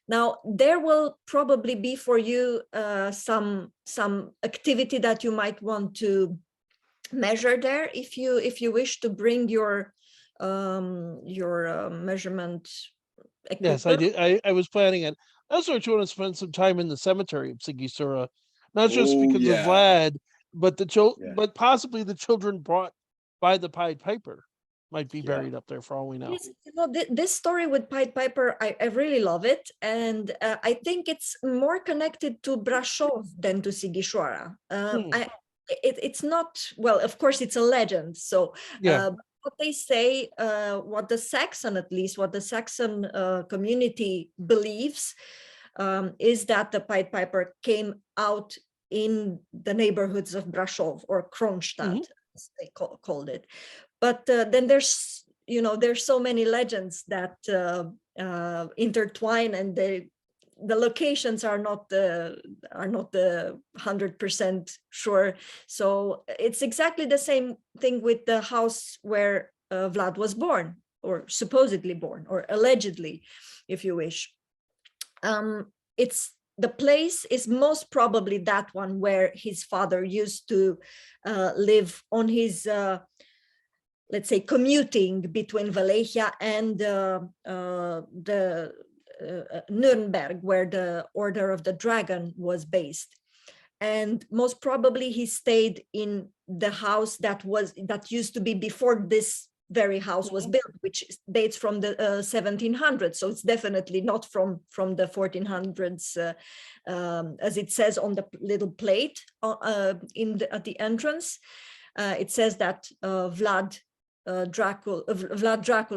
Now, there will probably be for you some activity that you might want to measure there if you wish to bring your measurement equipment. Yes, I did. I was planning it. I also want to spend some time in the cemetery of Sigisura, not just Oh, because of yeah. Vlad, but Yeah. but possibly the children brought by the Pied Piper might be Yeah. buried up there for all we know. Yes, this story with Pied Piper, I really love it, and I think it's more connected to Brasov than to Sigishwara. It's not, well, of course, it's a legend. So Yeah. what they say, what the Saxon, at least, what the Saxon community believes, is that the Pied Piper came out in the neighborhoods of Brasov or Kronstadt, as they called it. But then there's so many legends that intertwine, and the locations are not the 100% sure. So it's exactly the same thing with the house where Vlad was born, or supposedly born, or allegedly, if you wish. The place is most probably that one where his father used to live on his let's say, commuting between Wallachia and the Nuremberg, where the Order of the Dragon was based. And most probably he stayed in the house that used to be before this very house was built, which dates from the 1700s. So it's definitely not from the 1400s, as it says on the little plate at the entrance. It says that Vlad Dracul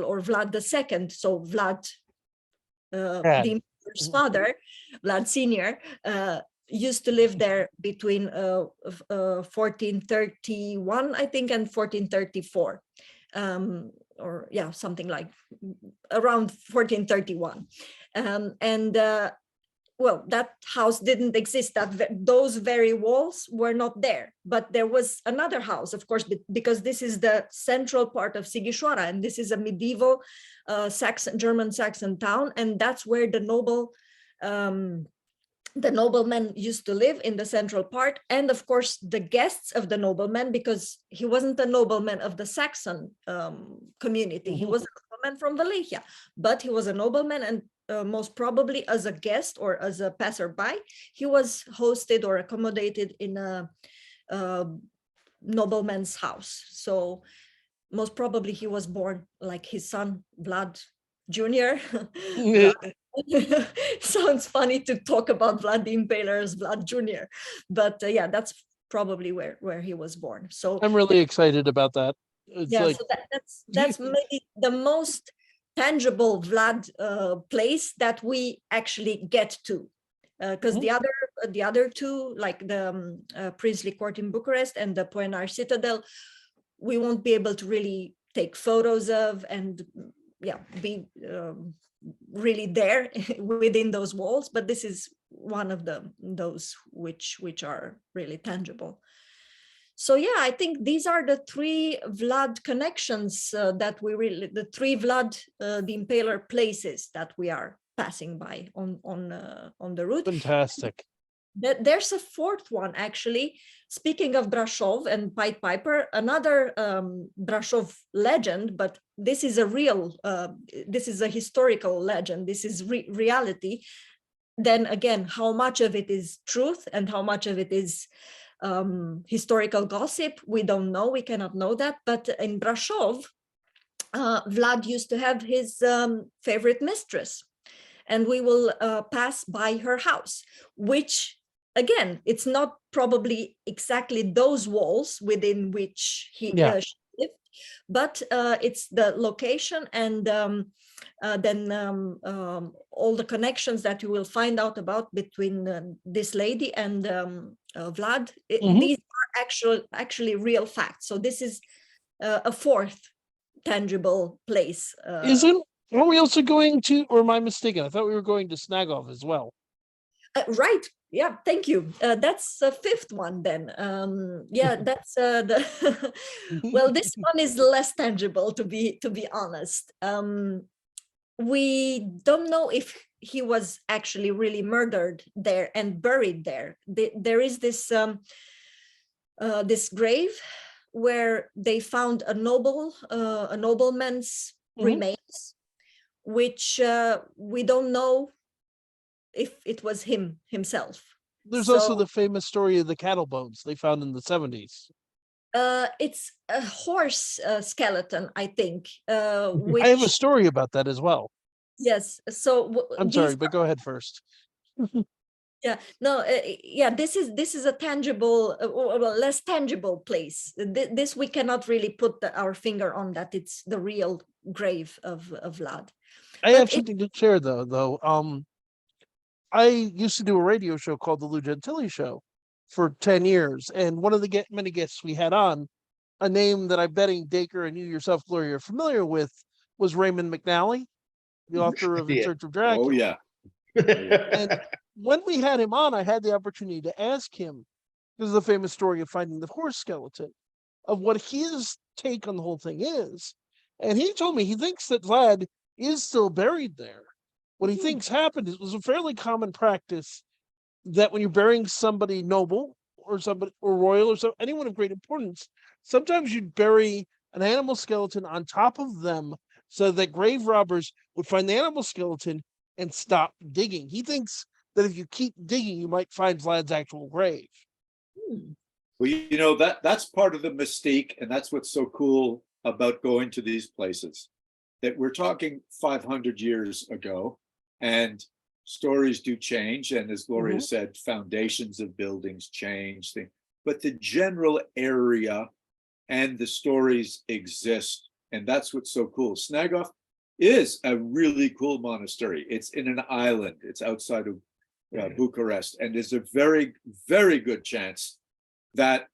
or Vlad II, so Vlad, the emperor's father, Vlad Senior, used to live there between 1431, I think, and 1434, or yeah, something like around 1431, well, that house didn't exist. Those very walls were not there, but there was another house, of course, because this is the central part of Sigishwara, and this is a medieval German Saxon town, and that's where the noblemen used to live, in the central part, and of course the guests of the noblemen, because he wasn't a nobleman of the Saxon community. He was a nobleman from Wallachia, but he was a nobleman, and most probably as a guest or as a passerby, he was hosted or accommodated in a nobleman's house. So most probably he was born like his son, Vlad Jr. Sounds funny to talk about Vlad the Impaler as Vlad Jr. But yeah, that's probably where he was born. So I'm really excited about that. It's yeah, like, so that's maybe the most tangible Vlad place that we actually get to, because the other two, like the Princely Court in Bucharest and the Poenar Citadel, we won't be able to really take photos of and be really there within those walls. But this is one of those which are really tangible. So yeah, I think these are the three Vlad connections that the three Vlad the Impaler places that we are passing by on the route. Fantastic. There's a fourth one, actually. Speaking of Brasov and Pied Piper, another Brasov legend, but this is this is a historical legend. This is reality. Then again, how much of it is truth and how much of it is historical gossip, we don't know. We cannot know that. But in Brasov, Vlad used to have his favorite mistress, and we will pass by her house, which, again, it's not probably exactly those walls within which she lived, but it's the location, and then all the connections that you will find out about between this lady and Vlad. These are actually real facts. So this is a fourth tangible place. Are we also going to, or am I mistaken? I thought we were going to Snagov as well. Right. Yeah, thank you. That's a fifth one then. Yeah, that's the well, this one is less tangible, to be honest. We don't know if he was actually really murdered there and buried there. There is this this grave where they found a nobleman's remains, which we don't know if it was himself. There's also the famous story of the cattle bones they found in the 70s. It's a horse skeleton, I think. I have a story about that as well. Yes. So I'm sorry, but go ahead first. Yeah, no, yeah, this is a tangible, well, less tangible place. This we cannot really put our finger on that it's the real grave of Vlad. I have something to share though. I used to do a radio show called the Lou Gentili Show for 10 years, and one of the many guests we had on, a name that I'm betting Dacre and you yourself, Gloria, are familiar with, was Raymond McNally, the author of In Search of Dracula. Oh yeah. And when we had him on, I had the opportunity to ask him, this is the famous story of finding the horse skeleton, of what his take on the whole thing is. And he told me he thinks that Vlad is still buried there. What he thinks happened is it was a fairly common practice that when you're burying somebody noble or somebody or royal or anyone of great importance, sometimes you'd bury an animal skeleton on top of them so that grave robbers would find the animal skeleton and stop digging. He thinks that if you keep digging, you might find Vlad's actual grave. Well, you know, that's part of the mystique, and that's what's so cool about going to these places, that we're talking 500 years ago, and stories do change, and as Gloria said, foundations of buildings change, but the general area and the stories exist, and that's what's so cool. Snagov is a really cool monastery. It's in an island. It's outside of Bucharest, and there's a very, very good chance that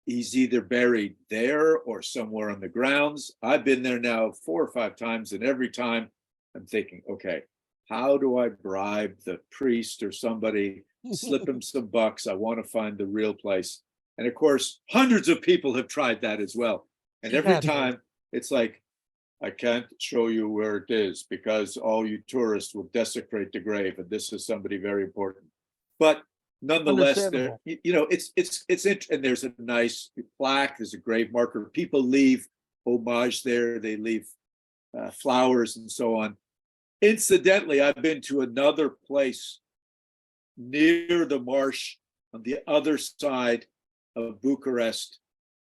he's either buried there or somewhere on the grounds. I've been there now 4 or 5 times, and every time I'm thinking, okay, how do I bribe the priest or somebody, slip him some bucks? I want to find the real place. And of course, hundreds of people have tried that as well. And every time it's like, I can't show you where it is because all you tourists will desecrate the grave, and this is somebody very important. But nonetheless, there, you know, it's and there's a nice plaque, there's a grave marker. People leave homage there, they leave flowers and so on. Incidentally, I've been to another place near the marsh on the other side of Bucharest,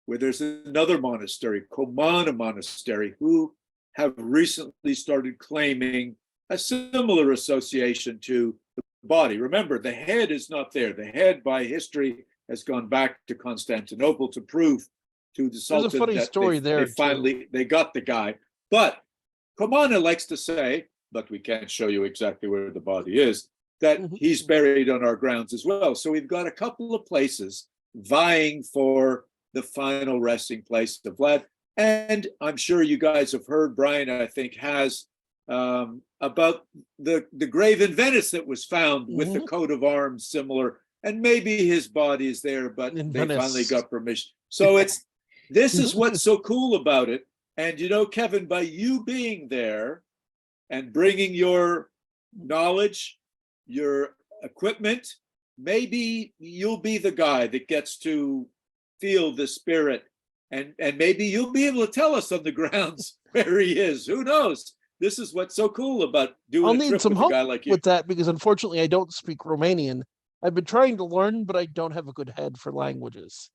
where there's another monastery, Comana Monastery, who have recently started claiming a similar association to the body. Remember, the head is not there. The head, by history, has gone back to Constantinople to prove to the Sultan There's a funny that story there. They finally got the guy. But Comana likes to say, but we can't show you exactly where the body is, that he's buried on our grounds as well. So we've got a couple of places vying for the final resting place of Vlad. And I'm sure you guys have heard, Brian, I think, has about the grave in Venice that was found with the coat of arms similar. And maybe his body is there, but they finally got permission. So this is what's so cool about it. And you know, Kevin, by you being there and bringing your knowledge, your equipment, maybe you'll be the guy that gets to feel the spirit, and maybe you'll be able to tell us on the grounds where he is. Who knows? This is what's so cool about doing I'll need some help with that, because unfortunately I don't speak Romanian. I've been trying to learn, but I don't have a good head for languages.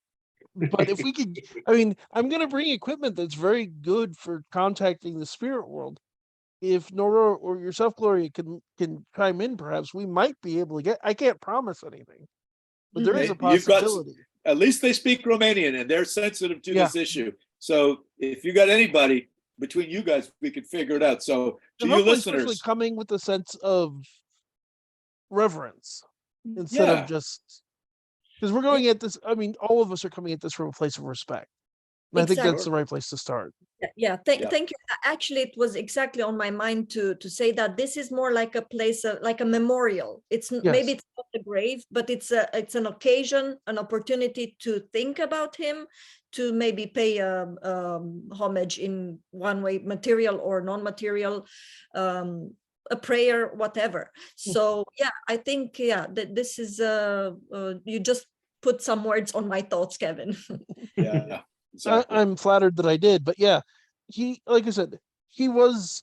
But if we could, I mean, I'm going to bring equipment that's very good for contacting the spirit world. If Nora or yourself, Gloria, can chime in, perhaps we might be able to get. I can't promise anything, but there is a possibility. At least they speak Romanian, and they're sensitive to this issue. So if you got anybody between you guys, we could figure it out. So to you listeners, coming with a sense of reverence instead of just, because we're going at this. I mean, all of us are coming at this from a place of respect. And I think that's the right place to start. Yeah, thank you. Actually, it was exactly on my mind to say that this is more like a place of, like a memorial. It's maybe it's not a grave, but it's an occasion, an opportunity to think about him, to maybe pay homage in one way, material or non-material, a prayer, whatever. So yeah, I think that this is you just put some words on my thoughts, Kevin. Yeah, exactly. I'm flattered that I did, but yeah, he, like I said, he was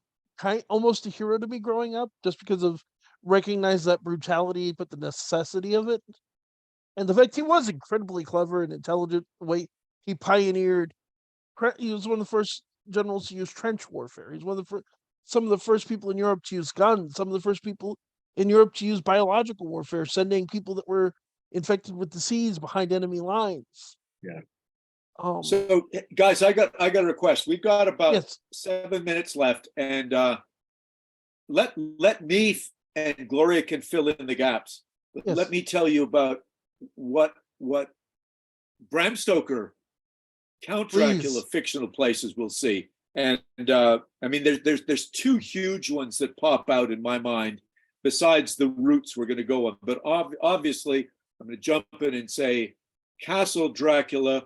almost a hero to me growing up, just because of recognize that brutality, but the necessity of it, and the fact he was incredibly clever and intelligent. The way he pioneered, he was one of the first generals to use trench warfare. He's one of the some of the first people in Europe to use guns. Some of the first people in Europe to use biological warfare, sending people that were infected with disease behind enemy lines. Yeah. So guys, I got a request. We've got about Yes. 7 minutes left, and let me and Gloria can fill in the gaps. But Yes. let me tell you about what Bram Stoker, Count Dracula Please. fictional places we'll see. And I mean, there's two huge ones that pop out in my mind besides the routes we're going to go on. But obviously, I'm going to jump in and say Castle Dracula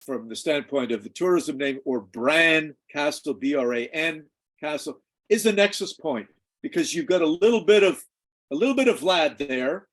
from the standpoint of the tourism name, or Bran Castle, Bran Castle, is a nexus point, because you've got a little bit of Vlad there,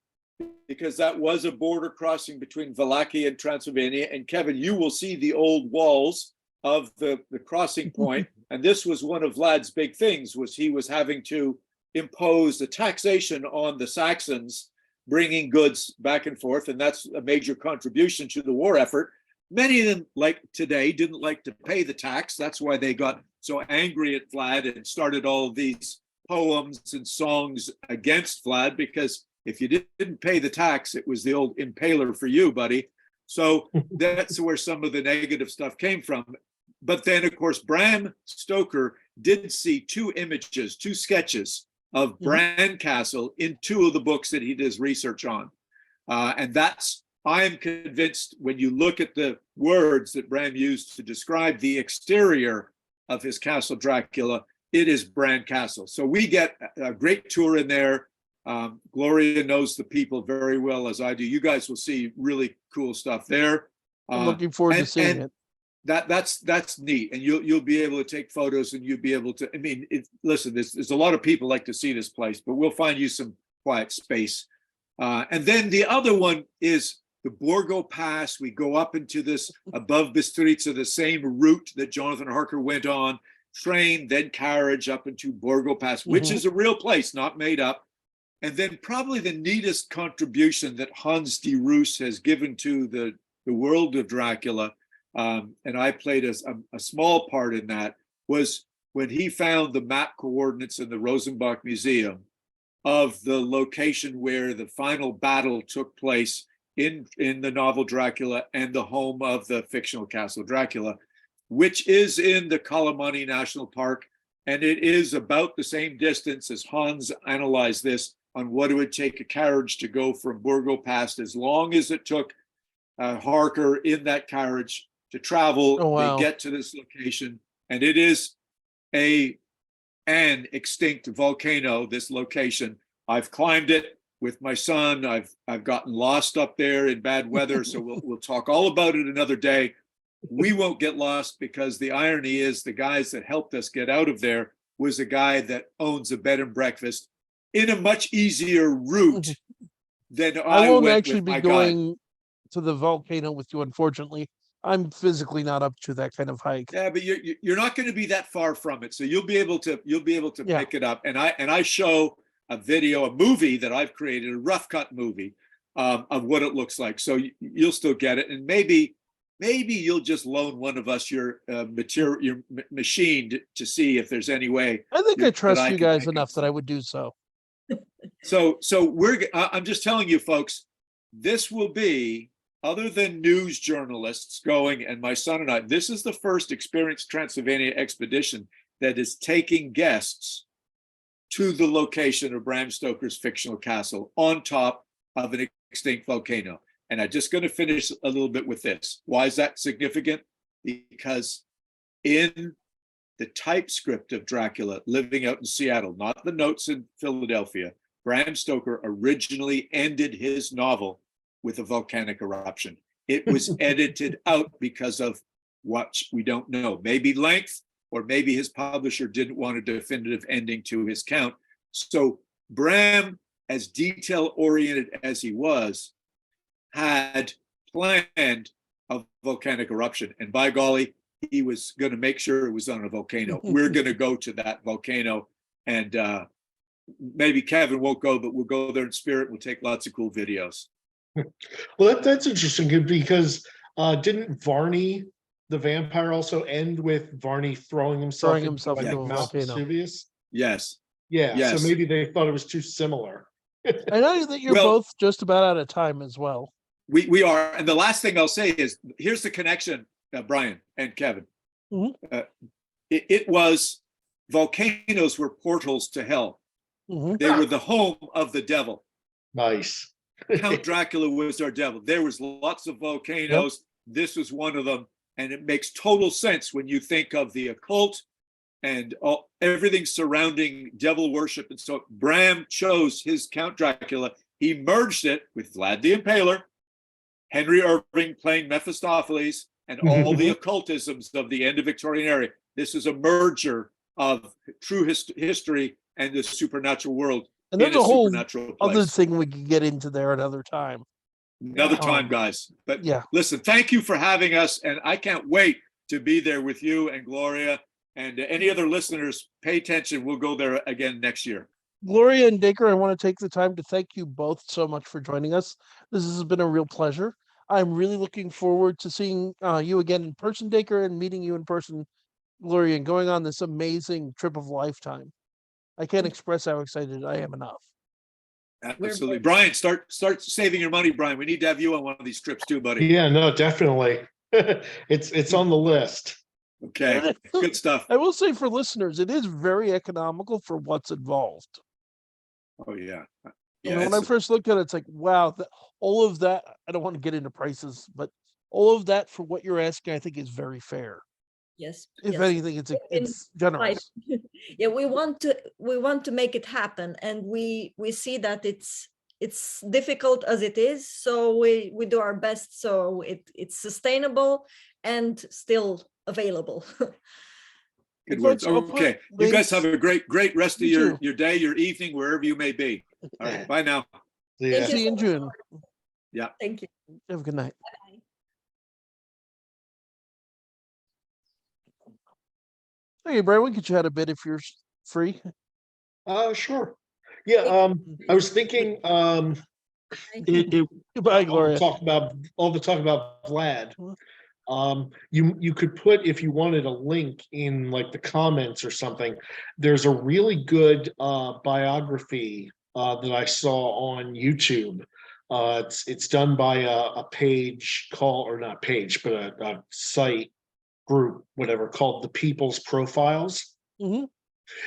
because that was a border crossing between Wallachia and Transylvania. And Kevin, you will see the old walls of the crossing point. And this was one of Vlad's big things, was he was having to impose a taxation on the Saxons, bringing goods back and forth. And that's a major contribution to the war effort. Many of them, like today, didn't like to pay the tax. That's why they got so angry at Vlad and started all of these poems and songs against Vlad, because if you didn't pay the tax, it was the old impaler for you, buddy. So that's where some of the negative stuff came from. But then, of course, Bram Stoker did see two sketches of Bran Castle in two of the books that he does research on. And I'm convinced, when you look at the words that Bram used to describe the exterior of his Castle Dracula, it is Bran Castle. So we get a great tour in there. Gloria knows the people very well, as I do. You guys will see really cool stuff there. I'm looking forward to seeing it. That's neat, and you'll be able to take photos, and you'll be able to. I mean, listen, there's a lot of people like to see this place, but we'll find you some quiet space. And then the other one is the Borgo Pass. We go up into this above Bistrica, the same route that Jonathan Harker went on, train, then carriage up into Borgo Pass, which is a real place, not made up. And then probably the neatest contribution that Hans de Roos has given to the world of Dracula, and I played a small part in that, was when he found the map coordinates in the Rosenbach Museum of the location where the final battle took place in the novel Dracula and the home of the fictional Castle Dracula, which is in the Kalamani National Park. And it is about the same distance, as Hans analyzed this, on what it would take a carriage to go from Borgo Pass, as long as it took Harker in that carriage to travel. Oh, wow. They get to this location, and it is an extinct volcano, this location. I've climbed it with my son. I've gotten lost up there in bad weather, so we'll talk all about it another day. We won't get lost, because the irony is the guys that helped us get out of there was a guy that owns a bed and breakfast in a much easier route than I won't went actually with be my going to the volcano with you, unfortunately. I'm physically not up to that kind of hike. Yeah, but you're not going to be that far from it, so you'll be able to pick it up. And I show a movie that I've created, a rough cut movie of what it looks like, so you'll still get it. And maybe you'll just loan one of us your machine to see if there's any way. I think I trust you guys enough that I would do so. So I'm just telling you, folks, this will be, other than news journalists going and my son and I, this is the first Experience Transylvania expedition that is taking guests to the location of Bram Stoker's fictional castle on top of an extinct volcano. And I'm just going to finish a little bit with this. Why is that significant? Because in the typescript of Dracula living out in Seattle, not the notes in Philadelphia, Bram Stoker originally ended his novel with a volcanic eruption. It was edited out because of what we don't know. Maybe length, or maybe his publisher didn't want a definitive ending to his count. So Bram, as detail oriented as he was, had planned a volcanic eruption, and by golly, he was going to make sure it was on a volcano. We're going to go to that volcano, and maybe Kevin won't go, but we'll go there in spirit. We'll take lots of cool videos. Well, that's interesting because didn't Varney the vampire also end with Varney throwing himself into like a Mount volcano. Vesuvius? Yes. Yeah, Yes. so maybe they thought it was too similar. I know that you're both just about out of time as well. We are. And the last thing I'll say is, here's the connection, Brian and Kevin. Mm-hmm. It was, volcanoes were portals to hell. Mm-hmm. They were the home of the devil. Nice. Count Dracula was our devil. There was lots of volcanoes. Yep. This was one of them. And it makes total sense when you think of the occult and everything surrounding devil worship. And so Bram chose his Count Dracula. He merged it with Vlad the Impaler, Henry Irving playing Mephistopheles, and all the occultisms of the end of Victorian era. This is a merger of true history and the supernatural world. And there's a whole other thing we could get into there another time. Another time, guys. But listen, thank you for having us. And I can't wait to be there with you and Gloria. And any other listeners, pay attention. We'll go there again next year. Gloria and Dacre, I want to take the time to thank you both so much for joining us. This has been a real pleasure. I'm really looking forward to seeing you again in person, Dacre, and meeting you in person, Gloria, and going on this amazing trip of a lifetime. I can't express how excited I am enough. Absolutely. Brian, start saving your money, Brian. We need to have you on one of these trips too, buddy. Yeah, no, definitely. It's on the list. Okay, good stuff. I will say for listeners, it is very economical for what's involved. Oh, yeah. You know, when I first looked at it, it's like, wow, all of that, I don't want to get into prices, but all of that for what you're asking, I think is very fair. Yes. If anything, it's generous. Yeah, we want to make it happen, and we see that it's difficult as it is, so we do our best so it's sustainable and still available. Good words. Okay, you guys have a great rest of your day, your evening, wherever you may be. All right, bye now. See you in June. Yeah. Thank you. Have a good night. Bye. Hey, Brian, we could chat a bit if you're free. Sure. Yeah. I was thinking. Goodbye, Gloria. All the talk about Vlad. You could put, if you wanted, a link in like the comments or something. There's a really good biography that I saw on YouTube. It's done by a page called, or not page, but a site group, whatever, called The People's Profiles. Mm-hmm.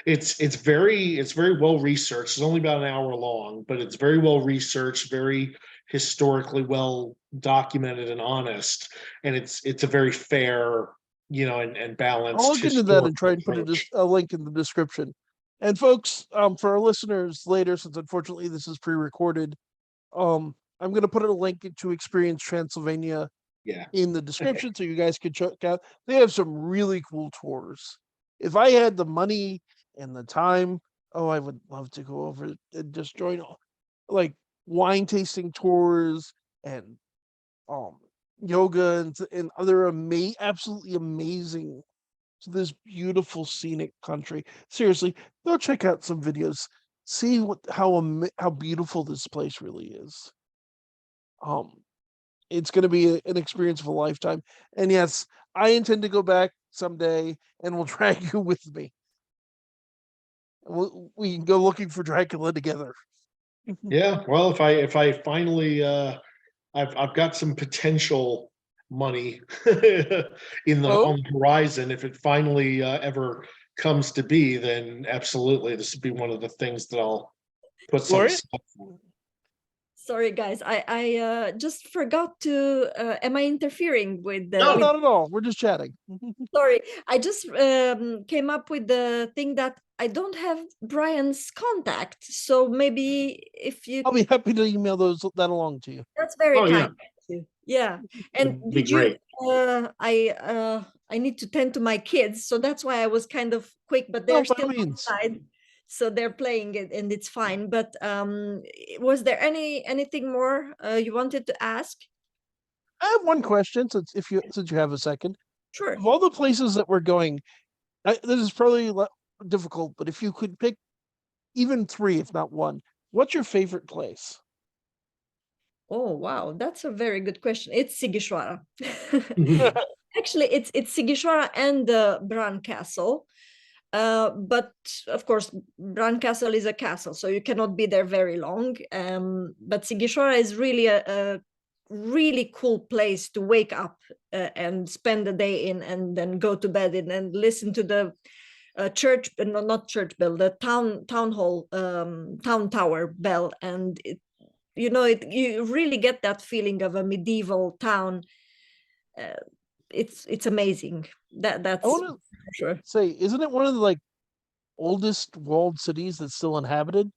It's very well researched. It's only about an hour long, but it's very well researched, very historically well documented and honest, and it's a very fair, and balanced. I'll look into that and try and put a link in the description. And folks, for our listeners later, since unfortunately this is pre-recorded, I'm going to put a link into Experience Transylvania in the description so you guys can check out. They have some really cool tours. If I had the money and the time, I would love to go over and just join like wine tasting tours and yoga and other absolutely amazing to this beautiful scenic country. Seriously, go check out some videos. See how beautiful this place really is. It's going to be an experience of a lifetime. And yes, I intend to go back someday, and we'll drag you with me. We can go looking for Dracula together. Yeah, well, if I finally I've got some potential money on the horizon. If it finally ever comes to be, then absolutely this would be one of the things that I'll put some stuff for. Sorry, guys. I just forgot to. Am I interfering with the? No, not at all. We're just chatting. Sorry, I just came up with the thing that I don't have Brian's contact. So maybe if you, I'll be happy to email that along to you. That's very kind. Yeah, and did you? I need to tend to my kids, so that's why I was kind of quick. But they're still outside. so they're playing it and it's fine. But was there anything more you wanted to ask? I have one question, since you have a second. Sure. Of all the places that we're going, this is probably difficult, but if you could pick even three, if not one, what's your favorite place? Oh wow, that's a very good question. It's Sigishwara. Actually, it's Sigishwara and the Bran Castle. But of course, Bran Castle is a castle, so you cannot be there very long. But Sigishwara is really a really cool place to wake up and spend the day in, and then go to bed in and listen to the church, no, not church bell, the town hall, town tower bell, and you really get that feeling of a medieval town. It's amazing. That's I want to sure. say, isn't it one of the oldest walled cities that's still inhabited?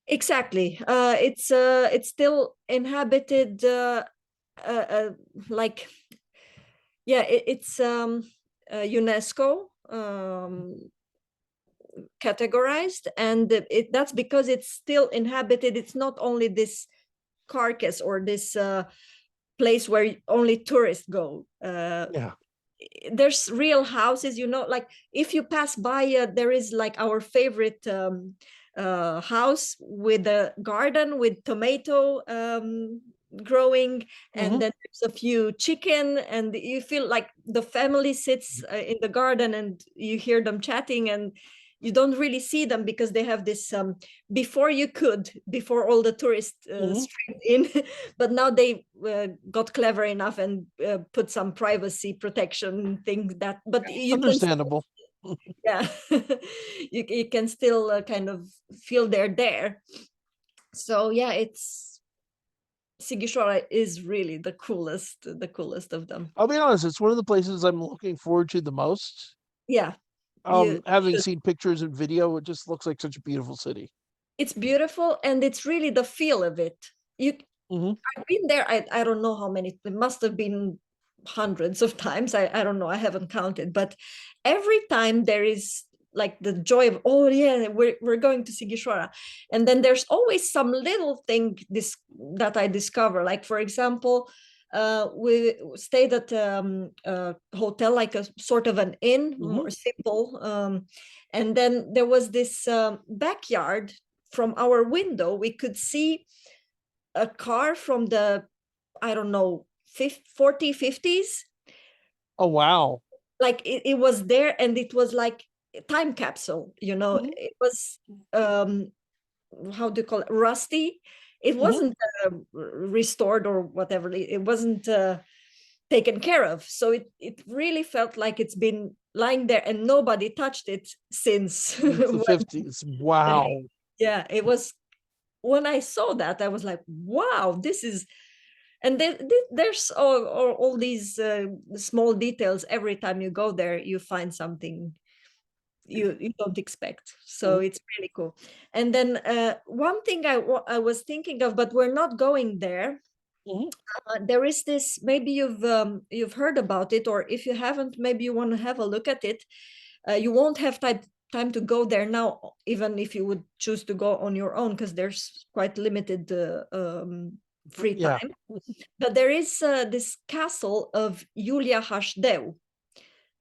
Exactly. It's still inhabited. Like, yeah, it's UNESCO categorized, and that's because it's still inhabited. It's not only this carcass or this place where only tourists go. Yeah. There's real houses, like if you pass by, there is like our favorite house with a garden with tomato growing, and then there's a few chicken, and you feel like the family sits in the garden and you hear them chatting, and you don't really see them because they have this before all the tourists streamed in, but now they got clever enough and put some privacy protection things that, but you Understandable. yeah, you can still kind of feel they're there. So yeah, Sigishwara is really the coolest of them. I'll be honest, it's one of the places I'm looking forward to the most. Yeah. Having seen pictures and video, it just looks like such a beautiful city. It's beautiful, and it's really the feel of it. I've been there, I don't know how many, it must have been hundreds of times. I don't know, I haven't counted, but every time there is like the joy of, oh yeah, we're going to Sigishwara, and then there's always some little thing that I discover. Like, for example, we stayed at a hotel, like a sort of an inn, more simple, and then there was this backyard. From our window we could see a car from the, I don't know, 50s. Oh wow. Like it was there, and it was like a time capsule, it was how do you call it, rusty. It wasn't restored or whatever, it wasn't taken care of, so it really felt like it's been lying there and nobody touched it since the 50s. Wow. Yeah, it was. When I saw that, I was like, wow, this is, and there's all these small details. Every time you go there, you find something you don't expect. So it's really cool. And then one thing I was thinking of, but we're not going there. There is this, maybe you've heard about it, or if you haven't, maybe you want to have a look at it. You won't have time to go there now, even if you would choose to go on your own, because there's quite limited free time. But there is this castle of Iulia Hașdeu,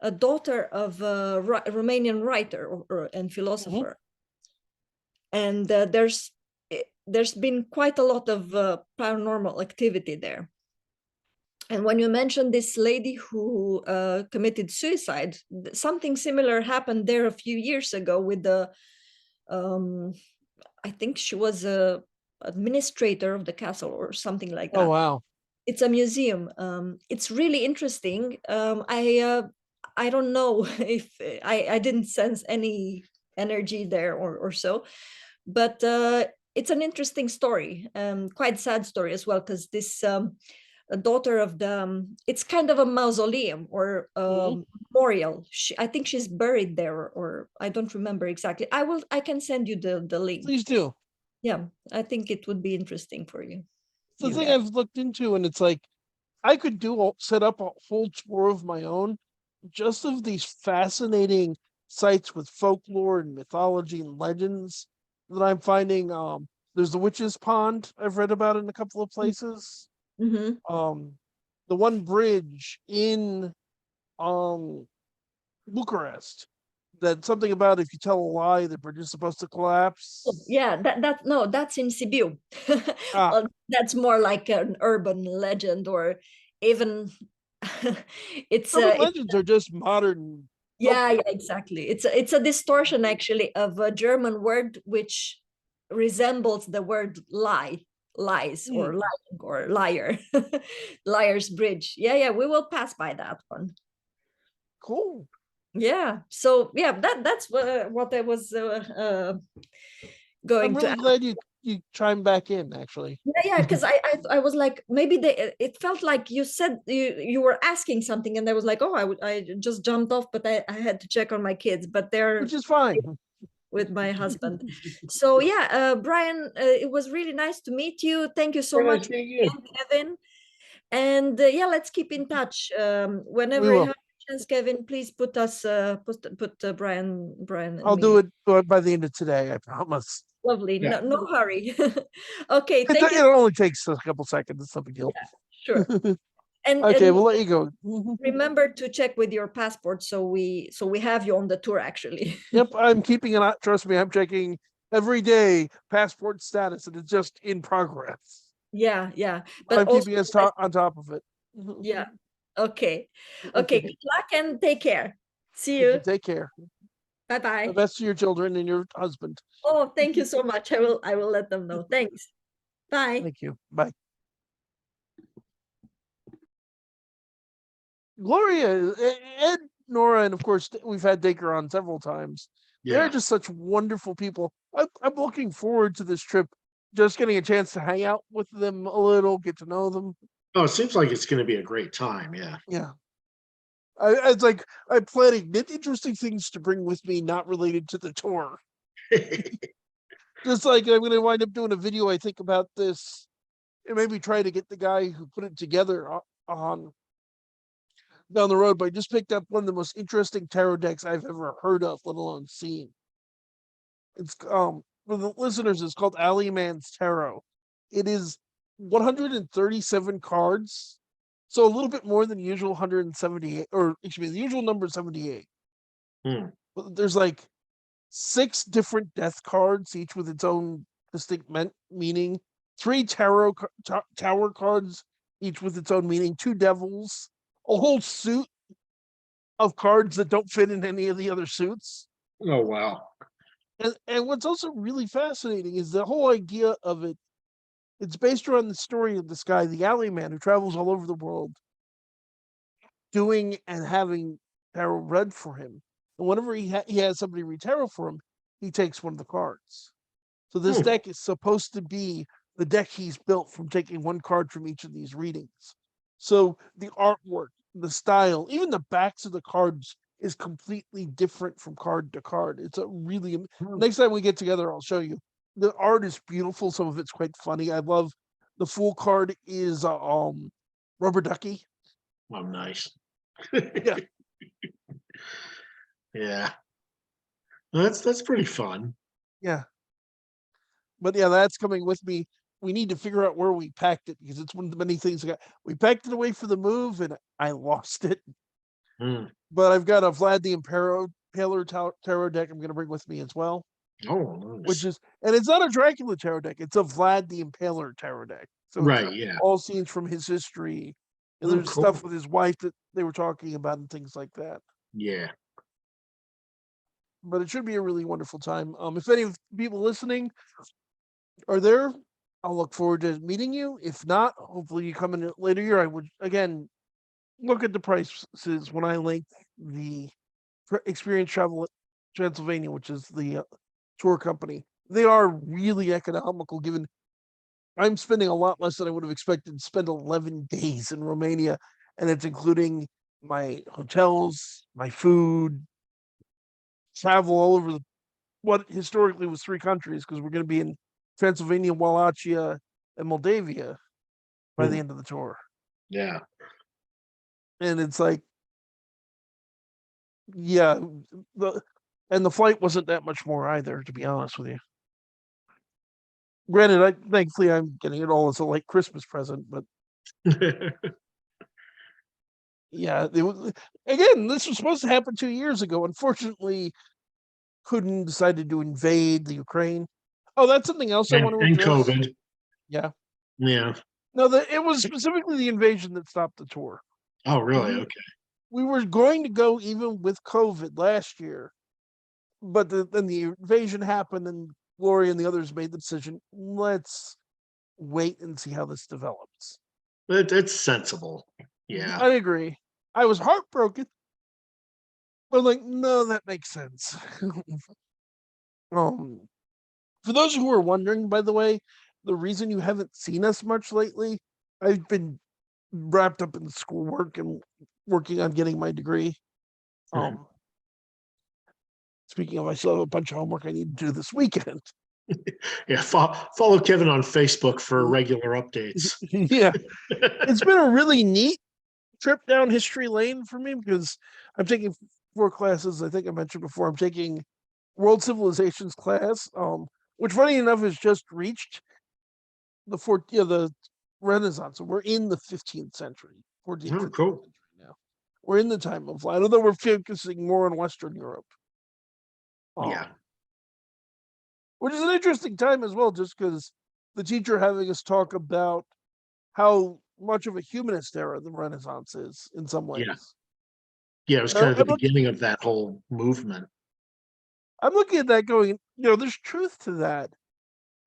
a daughter of a Romanian writer and philosopher. And there's been quite a lot of paranormal activity there. And when you mentioned this lady who committed suicide, something similar happened there a few years ago with the, I think she was a administrator of the castle or something like that. Oh wow! It's a museum. It's really interesting. I don't know if I didn't sense any energy there or so, but it's an interesting story. Quite sad story as well, because this. A daughter of the, it's kind of a mausoleum or memorial. I think she's buried there, or I don't remember exactly. I can send you the link. Please do. Yeah, I think it would be interesting for you. It's the thing I've looked into, and it's like I could set up a whole tour of my own, just of these fascinating sites with folklore and mythology and legends that I'm finding. There's the Witch's Pond I've read about in a couple of places. Mm-hmm. The one bridge in Bucharest, that something about if you tell a lie, the bridge is supposed to collapse. Yeah, that's in Sibiu. Well, that's more like an urban legend, or even it's Urban legends are just modern. yeah, exactly. It's a distortion actually of a German word which resembles the word lies, or lying, or liar. Liar's Bridge. Yeah, we will pass by that one. Cool. Yeah. So yeah, that's what I was going I'm to really glad you chimed back in, actually. yeah, because I was like, maybe it felt like you said you were asking something, and I was like, oh, I just jumped off, but I had to check on my kids, but they're Which is fine. with my husband. So yeah, Brian, it was really nice to meet you. Thank you so Very nice much meeting you. again, Kevin. And yeah, let's keep in touch. Whenever We you will. have a chance, Kevin, please put us put Brian and I'll me. do it by the end of today, I promise. Lovely. Yeah. No hurry. Okay, It, thank it you. only takes a couple seconds. It's no big deal. Sure. Okay, And we'll let you go. remember to check with your passport, so we have you on the tour actually. Yep, I'm keeping an eye. Trust me, I'm checking every day passport status, and it's just in progress. Yeah, but I'm also keeping us on top of it. yeah. Okay, Okay. good luck and take care. See Thank you. you. Take care. Bye The bye. best to your children and your husband. Oh, thank you so much. I will let them know. Thanks. Bye. Thank you. Bye. Gloria, Ed, Nora, and of course we've had Dacre on several times. They're Yeah. just such wonderful people. I'm looking forward to this trip. Just getting a chance to hang out with them a little, get to know them. Oh, it seems like it's going to be a great time. Yeah. Yeah. It's like I'm planning interesting things to bring with me, not related to the tour. Just like I'm going to wind up doing a video, I think, about this, and maybe try to get the guy who put it together on down the road. But I just picked up one of the most interesting tarot decks I've ever heard of, let alone seen. It's for the listeners, it's called Alley Man's Tarot. It is 137 cards, so a little bit more than the usual 178, or excuse me, the usual number is 78. But there's like 6 different death cards, each with its own distinct meaning. 3 tarot tower cards, each with its own meaning. 2 devils, a whole suit of cards that don't fit in any of the other suits. Oh, wow. And what's also really fascinating is the whole idea of it. It's based around the story of this guy, the alley man, who travels all over the world doing and having tarot read for him. And whenever he has somebody read tarot for him, he takes one of the cards. So this deck is supposed to be the deck he's built from taking one card from each of these readings. So the artwork, the style, even the backs of the cards is completely different from card to card. It's a really next time we get together, I'll show you. The art is beautiful. Some of it's quite funny. I love the full card is rubber ducky. Oh, nice. Yeah. Yeah. Well, that's pretty fun. Yeah. But yeah, that's coming with me. We need to figure out where we packed it, because it's one of the many things we packed it away for the move and I lost it. But I've got a Vlad the Impaler tarot deck I'm going to bring with me as well. Oh, nice. Which is, and it's not a Dracula tarot deck, it's a Vlad the Impaler tarot deck. So right, yeah. All scenes from his history. And there's cool. stuff with his wife that they were talking about and things like that. Yeah. But it should be a really wonderful time. If any of the people listening are there, I'll look forward to meeting you. If not, hopefully you come in later year. I would again look at the prices when I link the Experience Transylvania, which is the tour company. They are really economical, given I'm spending a lot less than I would have expected to spend 11 days in Romania, and it's including my hotels, my food, travel all over what historically was 3 countries, because we're going to be in Transylvania, Wallachia, and Moldavia by the end of the tour. Yeah. And it's like, yeah, the And the flight wasn't that much more either, to be honest with you. Granted, thankfully I'm getting it all as a late Christmas present, but yeah, again, this was supposed to happen 2 years ago. Unfortunately, Putin decided to invade the Ukraine. Oh, that's something else I want to and address. COVID. Yeah. Yeah. No, it was specifically the invasion that stopped the tour. Oh, really? Okay. We were going to go even with COVID last year, but then the invasion happened, and Gloria and the others made the decision, let's wait and see how this develops. It's sensible. Yeah. I agree. I was heartbroken, but like, no, that makes sense. For those who are wondering, by the way, the reason you haven't seen us much lately, I've been wrapped up in schoolwork and working on getting my degree. Speaking of, I still have a bunch of homework I need to do this weekend. Yeah. Follow Kevin on Facebook for regular updates. Yeah. It's been a really neat trip down history lane for me because I'm taking 4 classes. I think I mentioned before, I'm taking World Civilizations class, which funny enough has just reached the Renaissance. So we're in the 15th century, 14th, 15th cool. century now. We're in the time of light, although we're focusing more on Western Europe. Yeah. Which is an interesting time as well, just because the teacher having us talk about how much of a humanist era the Renaissance is in some ways. Yeah, it was kind of the beginning of that whole movement. I'm looking at that going, there's truth to that,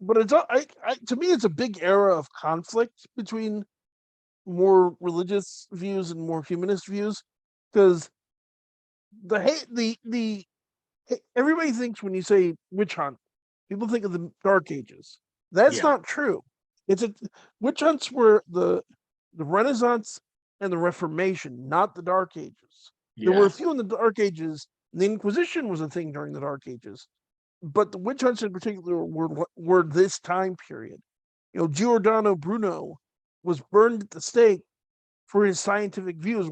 but it's to me, it's a big era of conflict between more religious views and more humanist views, because everybody thinks when you say witch hunt, people think of the Dark Ages. That's not true. Witch hunts were the Renaissance and the Reformation, not the Dark Ages. There were a few in the Dark Ages. The Inquisition was a thing during the Dark Ages, but the witch hunts in particular were this time period. Giordano Bruno was burned at the stake for his scientific views,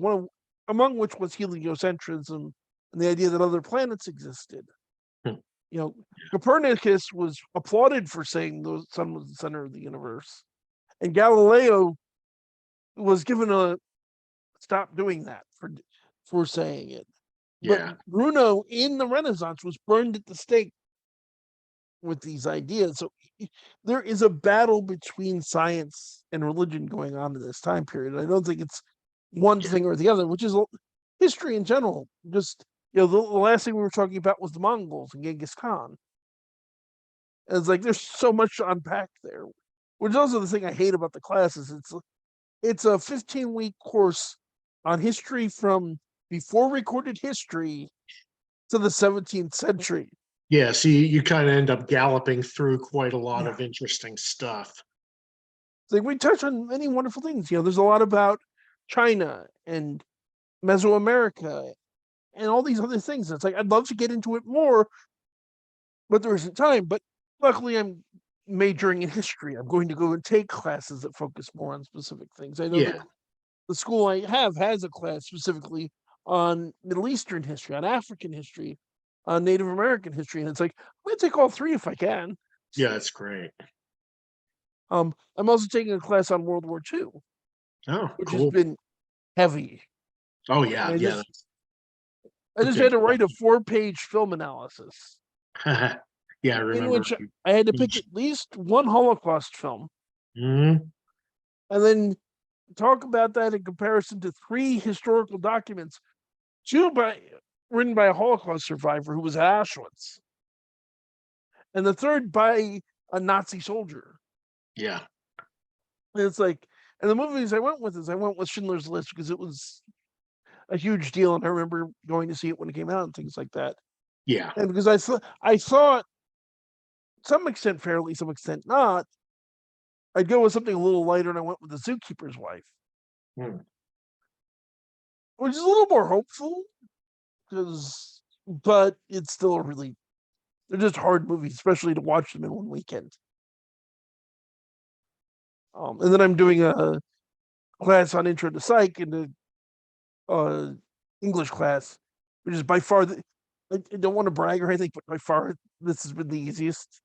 among which was heliocentrism and the idea that other planets existed. Copernicus was applauded for saying the sun was the center of the universe, and Galileo was given a stop doing that for saying it. But Bruno in the Renaissance was burned at the stake with these ideas. So there is a battle between science and religion going on in this time period. I don't think it's one thing or the other, which is history in general. Just the last thing we were talking about was the Mongols and Genghis Khan. And it's like there's so much to unpack there, which is also the thing I hate about the classes. It's a 15-week course on history from before recorded history to the 17th century. Yeah, so you kind of end up galloping through quite a lot of interesting stuff. It's like we touch on many wonderful things. There's a lot about China and Mesoamerica and all these other things. It's like I'd love to get into it more, but there isn't time. But luckily, I'm majoring in history. I'm going to go and take classes that focus more on specific things. I know that the school I have has a class specifically on Middle Eastern history, on African history, on Native American history, and it's like I'm going to take all 3 if I can. Yeah, that's great. I'm also taking a class on World War II, which has been heavy. Oh yeah, I just had to write a 4-page film analysis. Yeah, I remember. In which I had to pick at least one Holocaust film, and then talk about that in comparison to 3 historical documents, 2 written by a Holocaust survivor who was at Auschwitz, and the 3rd by a Nazi soldier. Yeah. And it's like, and the movies I went with Schindler's List because it was a huge deal, and I remember going to see it when it came out and things like that. Yeah. And because I thought some extent fairly, some extent not, I'd go with something a little lighter, and I went with The Zookeeper's Wife, which is a little more hopeful, but it's still they're just hard movies, especially to watch them in one weekend. And then I'm doing a class on Intro to Psych and a English class, which is by far I don't want to brag or anything, but by far this has been the easiest.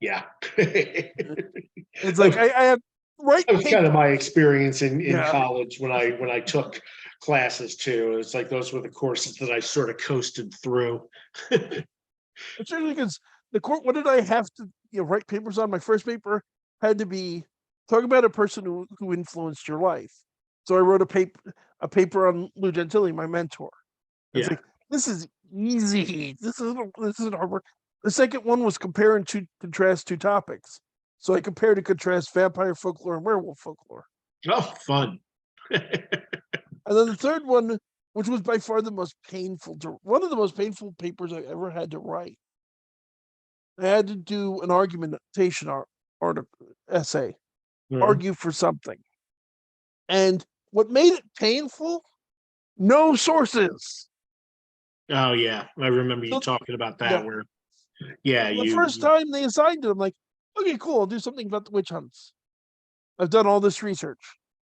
Yeah. It's like I have right That was kind of paper. my experience in Yeah. college when I took classes too. It's like those were the courses that I sort of coasted through. It's usually because the court. What did I have to write papers on? My first paper had to be talk about a person who influenced your life. So I wrote a paper on Lou Gentili, my mentor. It's Yeah. like this is easy. This isn't hard work. The second one was compare and contrast two topics. So I compared and contrast vampire folklore and werewolf folklore. Oh, fun. And then the third one, which was by far the most painful one of the most painful papers I ever had to write. I had to do an argumentation article essay, Mhm. argue for something. And what made it painful? No sources. Oh yeah, I remember you So- talking about that. yeah. Where, yeah, The first you time they assigned it, I'm like, okay, cool. I'll do something about the witch hunts. I've done all this research.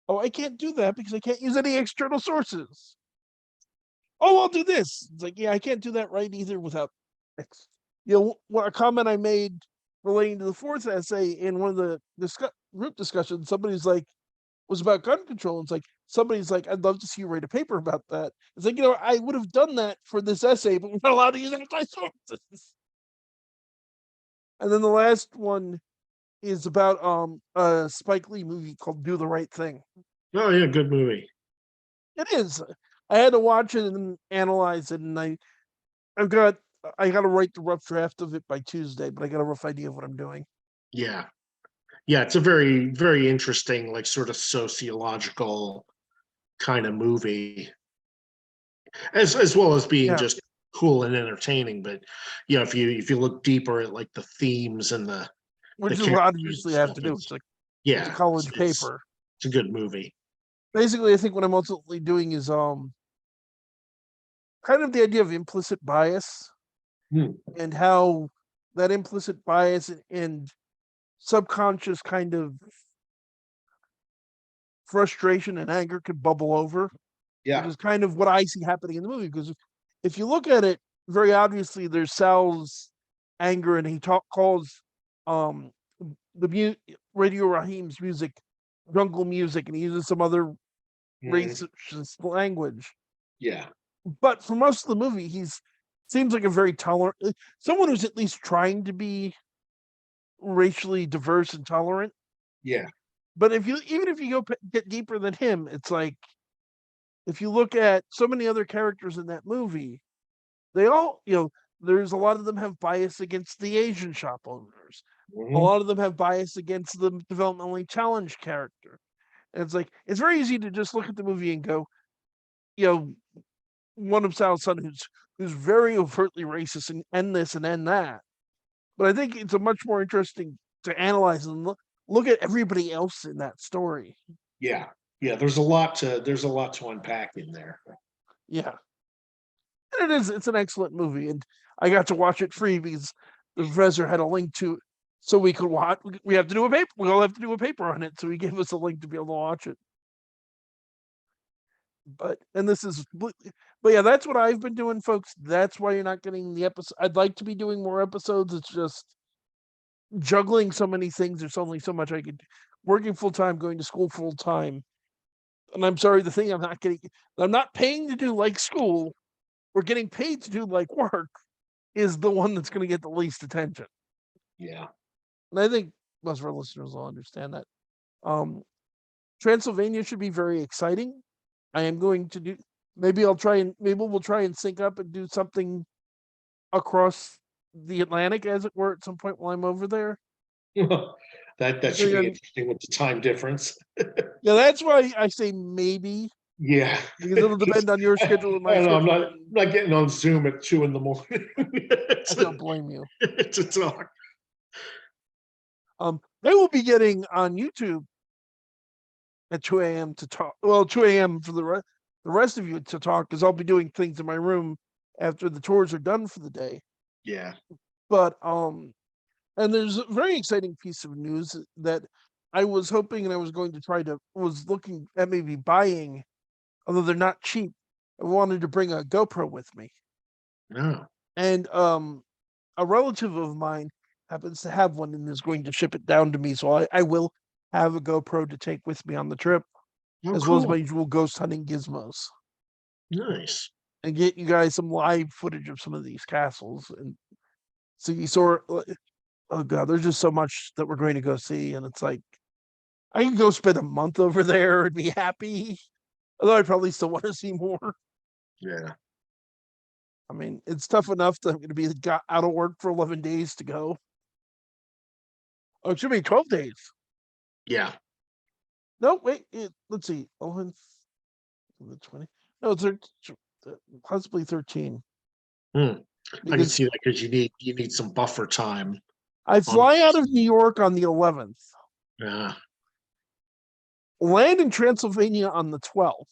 Oh, I can't do that because I can't use any external sources. Oh, I'll do this. It's like, yeah, I can't do that right either without what a comment I made relating to the fourth essay in one of the group discussions, somebody's like, was about gun control. It's like, somebody's like, I'd love to see you write a paper about that. It's like, I would have done that for this essay, but we're not allowed to use anti sources. And then the last one is about a Spike Lee movie called Do the Right Thing. Oh yeah, good movie. It is. I had to watch it and analyze it, and I got to write the rough draft of it by Tuesday, but I got a rough idea of what I'm doing. Yeah, yeah, it's a very very interesting, like sort of sociological kind of movie, as well as being Yeah. just cool and entertaining. But if you look deeper at like the themes and the Which is characters what and obviously I have stuff, to do. It's like yeah, it's a college it's paper. it's a good movie. Basically, I think what I'm ultimately doing is kind of the idea of implicit bias and how that implicit bias and subconscious kind of frustration and anger could bubble over, which is kind of what I see happening in the movie. Because if you look at it, very obviously there's Sal's anger, and he calls the Radio Raheem's music jungle music, and he uses some other racist language. Yeah. But for most of the movie, seems like a very tolerant, someone who's at least trying to be racially diverse and tolerant. Yeah. But even if you get deeper than him, it's like if you look at so many other characters in that movie, they all, there's a lot of them have bias against the Asian shop owners. A lot of them have bias against the developmentally challenged character. And it's like, it's very easy to just look at the movie and go, one of Sal's son who's very overtly racist and end this and end that. But I think it's a much more interesting to analyze and look at everybody else in that story. Yeah. Yeah. There's a lot to unpack in there. Yeah. And it's an excellent movie. And I got to watch it free because the professor had a link to it. So we could watch. We have to do a paper. We all have to do a paper on it. So he gave us a link to be able to watch it. But yeah, that's what I've been doing, folks. That's why you're not getting the episode. I'd like to be doing more episodes. It's just juggling so many things. There's only so much I could. Working full time, going to school full time, and I'm sorry, the thing I'm not paying to do like school, or getting paid to do like work, is the one that's going to get the least attention. Yeah. And I think most of our listeners will understand that. Transylvania should be very exciting. I am going to do. Maybe we'll try and sync up and do something across the Atlantic, as it were, at some point while I'm over there. that should be interesting with the time difference. Yeah, that's why I say maybe. Yeah, because it'll depend on your schedule and my schedule. I'm not getting on Zoom at 2 a.m. I don't blame you. To talk. They will be getting on YouTube at 2 a.m. to talk. Well, 2 a.m. for the rest of you to talk, because I'll be doing things in my room after the tours are done for the day. Yeah. But and there's a very exciting piece of news that I was hoping, and I was going to was looking at maybe buying, although they're not cheap. I wanted to bring a GoPro with me. No. And a relative of mine happens to have one and is going to ship it down to me. So I will have a GoPro to take with me on the trip, Oh, as well as cool. my usual ghost hunting gizmos, Nice. and get you guys some live footage of some of these castles. And so you saw, oh god, there's just so much that we're going to go see, and it's like I can go spend a month over there and be happy. Although I probably still want to see more. Yeah. I mean, it's tough enough that I'm going to be out of work for 11 days to go. Oh, it should be 12 days. Yeah. No, wait. Let's see. 11, 20. No, it's possibly 13. I can Because see that because you need some buffer time. I fly out of New York on the 11th, Yeah. land in Transylvania on the 12th.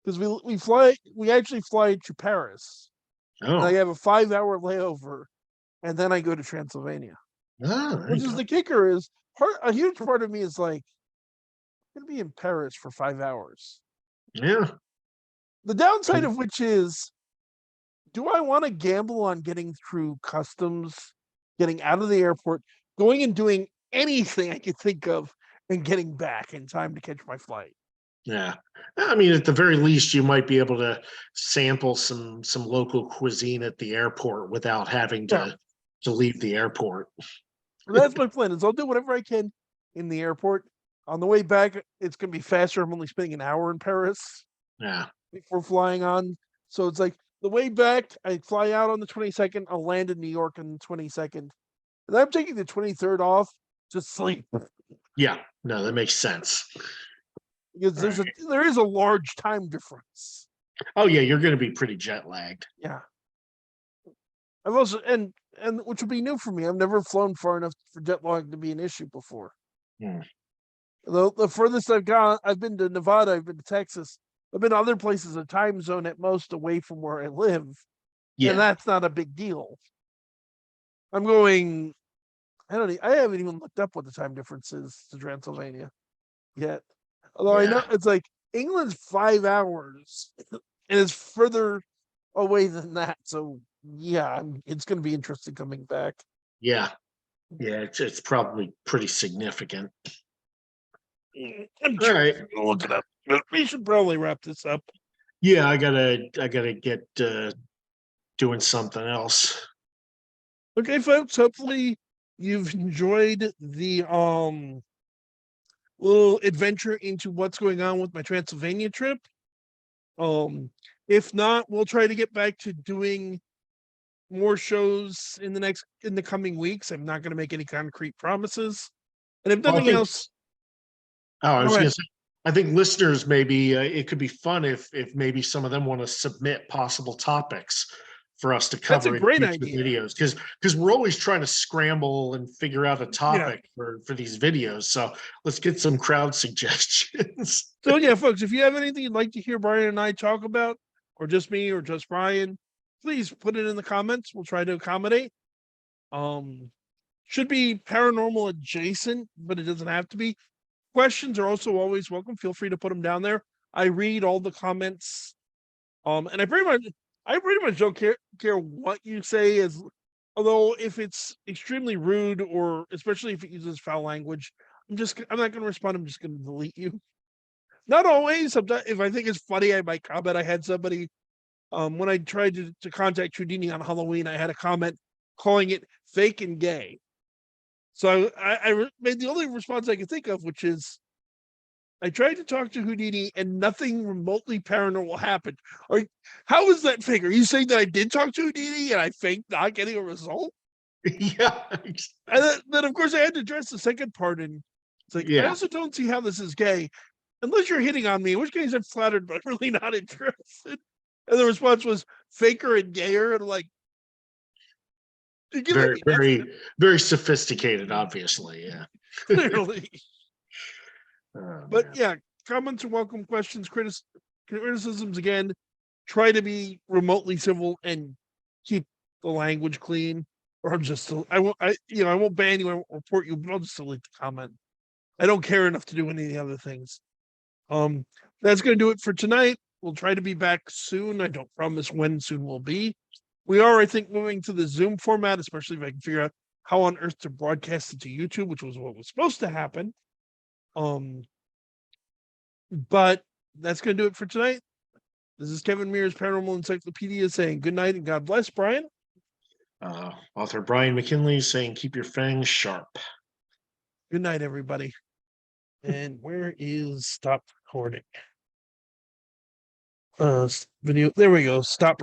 Because we actually fly to Paris. And I Oh. have a 5-hour layover, and then I go to Transylvania. Ah, there Which you is go. the kicker is a huge part of me is like, I'm gonna be in Paris for 5 hours. Yeah. The downside of which is, do I want to gamble on getting through customs, getting out of the airport, going and doing anything I could think of, and getting back in time to catch my flight? Yeah. I mean, at the very least, you might be able to sample some local cuisine at the airport without having Yeah. to leave the airport. That's my plan. Is I'll do whatever I can in the airport. On the way back, it's gonna be faster. I'm only spending an hour in Paris Yeah. before flying on. So it's like the way back, I fly out on the 22nd. I'll land in New York on the 22nd. And I'm taking the 23rd off to sleep Yeah. No, that makes sense. because there is a large time difference. Oh yeah, you're going to be pretty jet lagged. Yeah. I've also and which will be new for me. I've never flown far enough for jet lag to be an issue before. Hmm. The furthest I've gone, I've been to Nevada, I've been to Texas, I've been to other places, a time zone at most away from where I live, and Yeah. that's not a big deal. I'm going. I haven't even looked up what the time difference is to Transylvania yet. Although I know Yeah. it's like England's 5 hours, and it's further away than that. So yeah, it's going to be interesting coming back. Yeah. Yeah. It's probably pretty significant. I'm All right. gonna look it up. But we should probably wrap this up. Yeah, I gotta get doing something else. Okay, folks. Hopefully you've enjoyed the little adventure into what's going on with my Transylvania trip. If not, we'll try to get back to doing more shows in the coming weeks. I'm not going to make any concrete promises. And if Well, nothing else, I go was ahead. going to say, I think listeners maybe it could be fun if maybe some of them want to submit possible topics for us to That's a cover in great future idea. videos because we're always trying to scramble and figure out a Yeah. topic for these videos. So let's get some crowd suggestions. So yeah, folks, if you have anything you'd like to hear Brian and I talk about, or just me or just Brian, please put it in the comments. We'll try to accommodate. Should be paranormal adjacent, but it doesn't have to be. Questions are also always welcome. Feel free to put them down there. I read all the comments. And I pretty much don't care what you say, as although if it's extremely rude or especially if it uses foul language, I'm not going to respond. I'm just going to delete you. Not always. Sometimes if I think it's funny, I might comment. I had somebody when I tried to contact Houdini on Halloween, I had a comment calling it fake and gay. So I made the only response I could think of, which is, I tried to talk to Houdini and nothing remotely paranormal happened. How is that fake? Are you saying that I did talk to Houdini and I faked not getting a result? Yeah. And then of course I had to address the second part, and it's like, I Yeah. also don't see how this is gay, unless you're hitting on me, in which case I'm flattered, but I'm really not interested. And the response was faker and gayer, and I'm like, Very sophisticated, obviously. Yeah. clearly. Oh, But man. yeah, comments are welcome. Questions, criticisms, again, try to be remotely civil and keep the language clean. Or I won't ban you, I won't report you, but I'll just delete the comment. I don't care enough to do any of the other things. That's going to do it for tonight. We'll try to be back soon. I don't promise when soon we'll be. We are, I think, moving to the Zoom format, especially if I can figure out how on earth to broadcast it to YouTube, which was what was supposed to happen. But that's going to do it for tonight. This is Kevin Mears, Paranormal Encyclopedia, saying good night and God bless. Brian? Author Brian McKinley saying keep your fangs sharp. Good night, everybody. And where is stop recording? Video. There we go. Stop